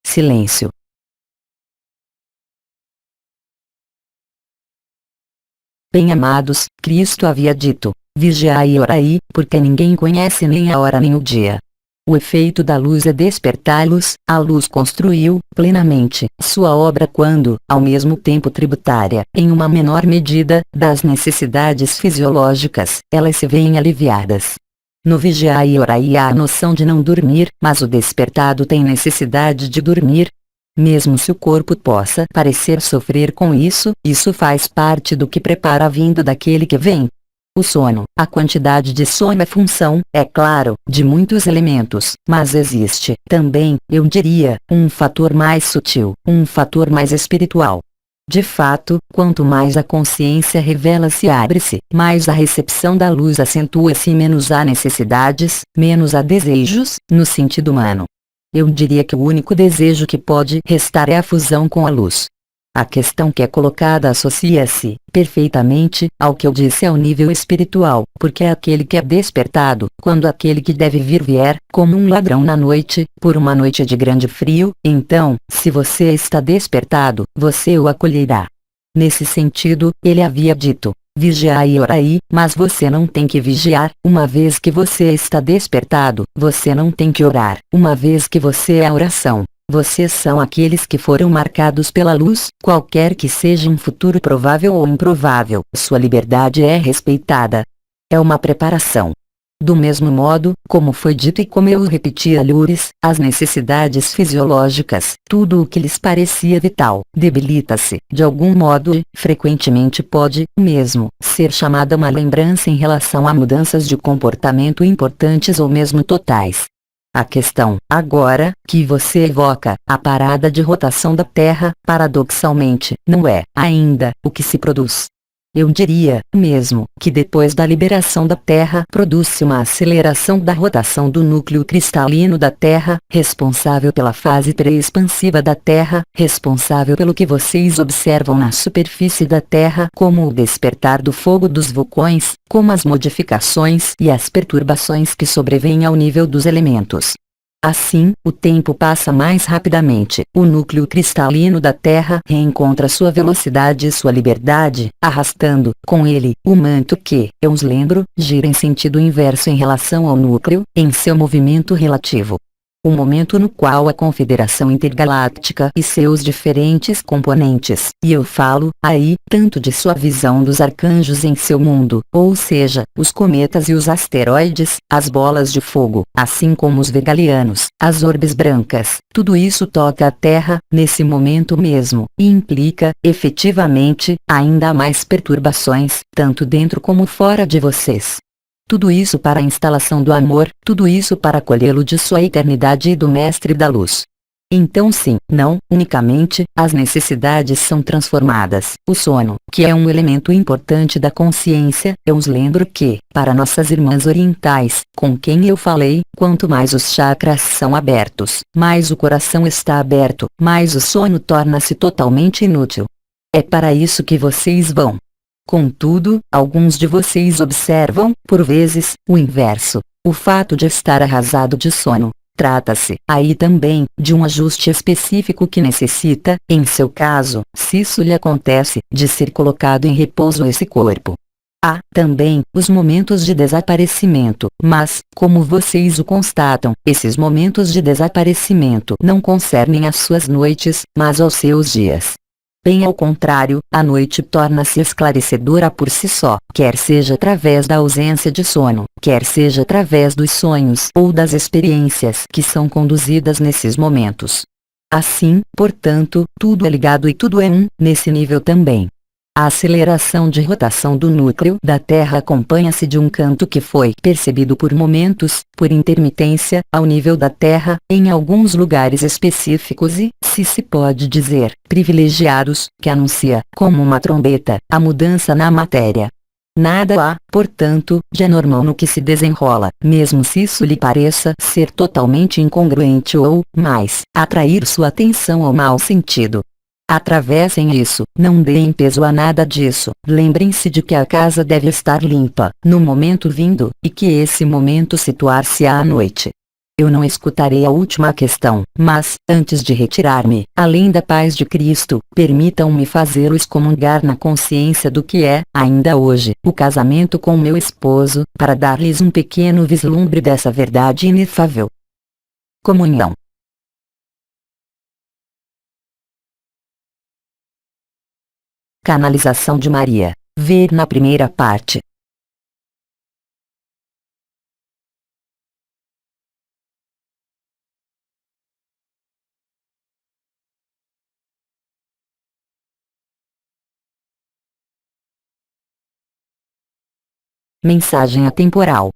Silêncio. Bem-amados, Cristo havia dito: vigiai e orai, porque ninguém conhece nem a hora nem o dia. O efeito da luz é despertá-los. A luz construiu, plenamente, sua obra quando, ao mesmo tempo tributária, em uma menor medida, das necessidades fisiológicas, elas se veem aliviadas. No vigiai e orai há a noção de não dormir, mas o despertado tem necessidade de dormir. Mesmo se o corpo possa parecer sofrer com isso, isso faz parte do que prepara a vinda daquele que vem. O sono, a quantidade de sono é função, é claro, de muitos elementos, mas existe, também, eu diria, um fator mais sutil, um fator mais espiritual. De fato, quanto mais a consciência revela-se e abre-se, mais a recepção da luz acentua-se e menos há necessidades, menos há desejos, no sentido humano. Eu diria que o único desejo que pode restar é a fusão com a luz. A questão que é colocada associa-se, perfeitamente, ao que eu disse ao nível espiritual, porque é aquele que é despertado, quando aquele que deve vir vier, como um ladrão na noite, por uma noite de grande frio, então, se você está despertado, você o acolherá. Nesse sentido, ele havia dito: vigiai e orai, mas você não tem que vigiar, uma vez que você está despertado, você não tem que orar, uma vez que você é a oração. Vocês são aqueles que foram marcados pela luz, qualquer que seja um futuro provável ou improvável, sua liberdade é respeitada. É uma preparação. Do mesmo modo, como foi dito e como eu repeti a Lourdes, as necessidades fisiológicas, tudo o que lhes parecia vital, debilita-se, de algum modo e, frequentemente pode, mesmo, ser chamada uma lembrança em relação a mudanças de comportamento importantes ou mesmo totais. A questão, agora, que você evoca, a parada de rotação da Terra, paradoxalmente, não é, ainda, o que se produz. Eu diria, mesmo, que depois da liberação da Terra produz-se uma aceleração da rotação do núcleo cristalino da Terra, responsável pela fase pré-expansiva da Terra, responsável pelo que vocês observam na superfície da Terra como o despertar do fogo dos vulcões, como as modificações e as perturbações que sobrevêm ao nível dos elementos. Assim, o tempo passa mais rapidamente, o núcleo cristalino da Terra reencontra sua velocidade e sua liberdade, arrastando, com ele, o manto que, eu os lembro, gira em sentido inverso em relação ao núcleo, em seu movimento relativo. O momento no qual a Confederação Intergaláctica e seus diferentes componentes, e eu falo, aí, tanto de sua visão dos arcanjos em seu mundo, ou seja, os cometas e os asteroides, as bolas de fogo, assim como os vegalianos, as orbes brancas, tudo isso toca a Terra, nesse momento mesmo, e implica, efetivamente, ainda mais perturbações, tanto dentro como fora de vocês. Tudo isso para a instalação do amor, tudo isso para acolhê-lo de sua eternidade e do Mestre da Luz. Então sim, não, unicamente, as necessidades são transformadas. O sono, que é um elemento importante da consciência, eu os lembro que, para nossas irmãs orientais, com quem eu falei, quanto mais os chakras são abertos, mais o coração está aberto, mais o sono torna-se totalmente inútil. É para isso que vocês vão. Contudo, alguns de vocês observam, por vezes, o inverso. O fato de estar arrasado de sono. Trata-se, aí também, de um ajuste específico que necessita, em seu caso, se isso lhe acontece, de ser colocado em repouso esse corpo. Há, também, os momentos de desaparecimento, mas, como vocês o constatam, esses momentos de desaparecimento não concernem as suas noites, mas aos seus dias. Bem ao contrário, a noite torna-se esclarecedora por si só, quer seja através da ausência de sono, quer seja através dos sonhos ou das experiências que são conduzidas nesses momentos. Assim, portanto, tudo é ligado e tudo é um, nesse nível também. A aceleração de rotação do núcleo da Terra acompanha-se de um canto que foi percebido por momentos, por intermitência, ao nível da Terra, em alguns lugares específicos e, se pode dizer, privilegiados, que anuncia, como uma trombeta, a mudança na matéria. Nada há, portanto, de anormal no que se desenrola, mesmo se isso lhe pareça ser totalmente incongruente ou, mais, atrair sua atenção ao mau sentido. Atravessem isso, não deem peso a nada disso, lembrem-se de que a casa deve estar limpa, no momento vindo, e que esse momento situar-se-á à noite. Eu não escutarei a última questão, mas, antes de retirar-me, além da paz de Cristo, permitam-me fazê-lo excomungar na consciência do que é, ainda hoje, o casamento com meu esposo, para dar-lhes um pequeno vislumbre dessa verdade inefável. Comunhão. Canalização de Maria. Ver na primeira parte. Mensagem atemporal.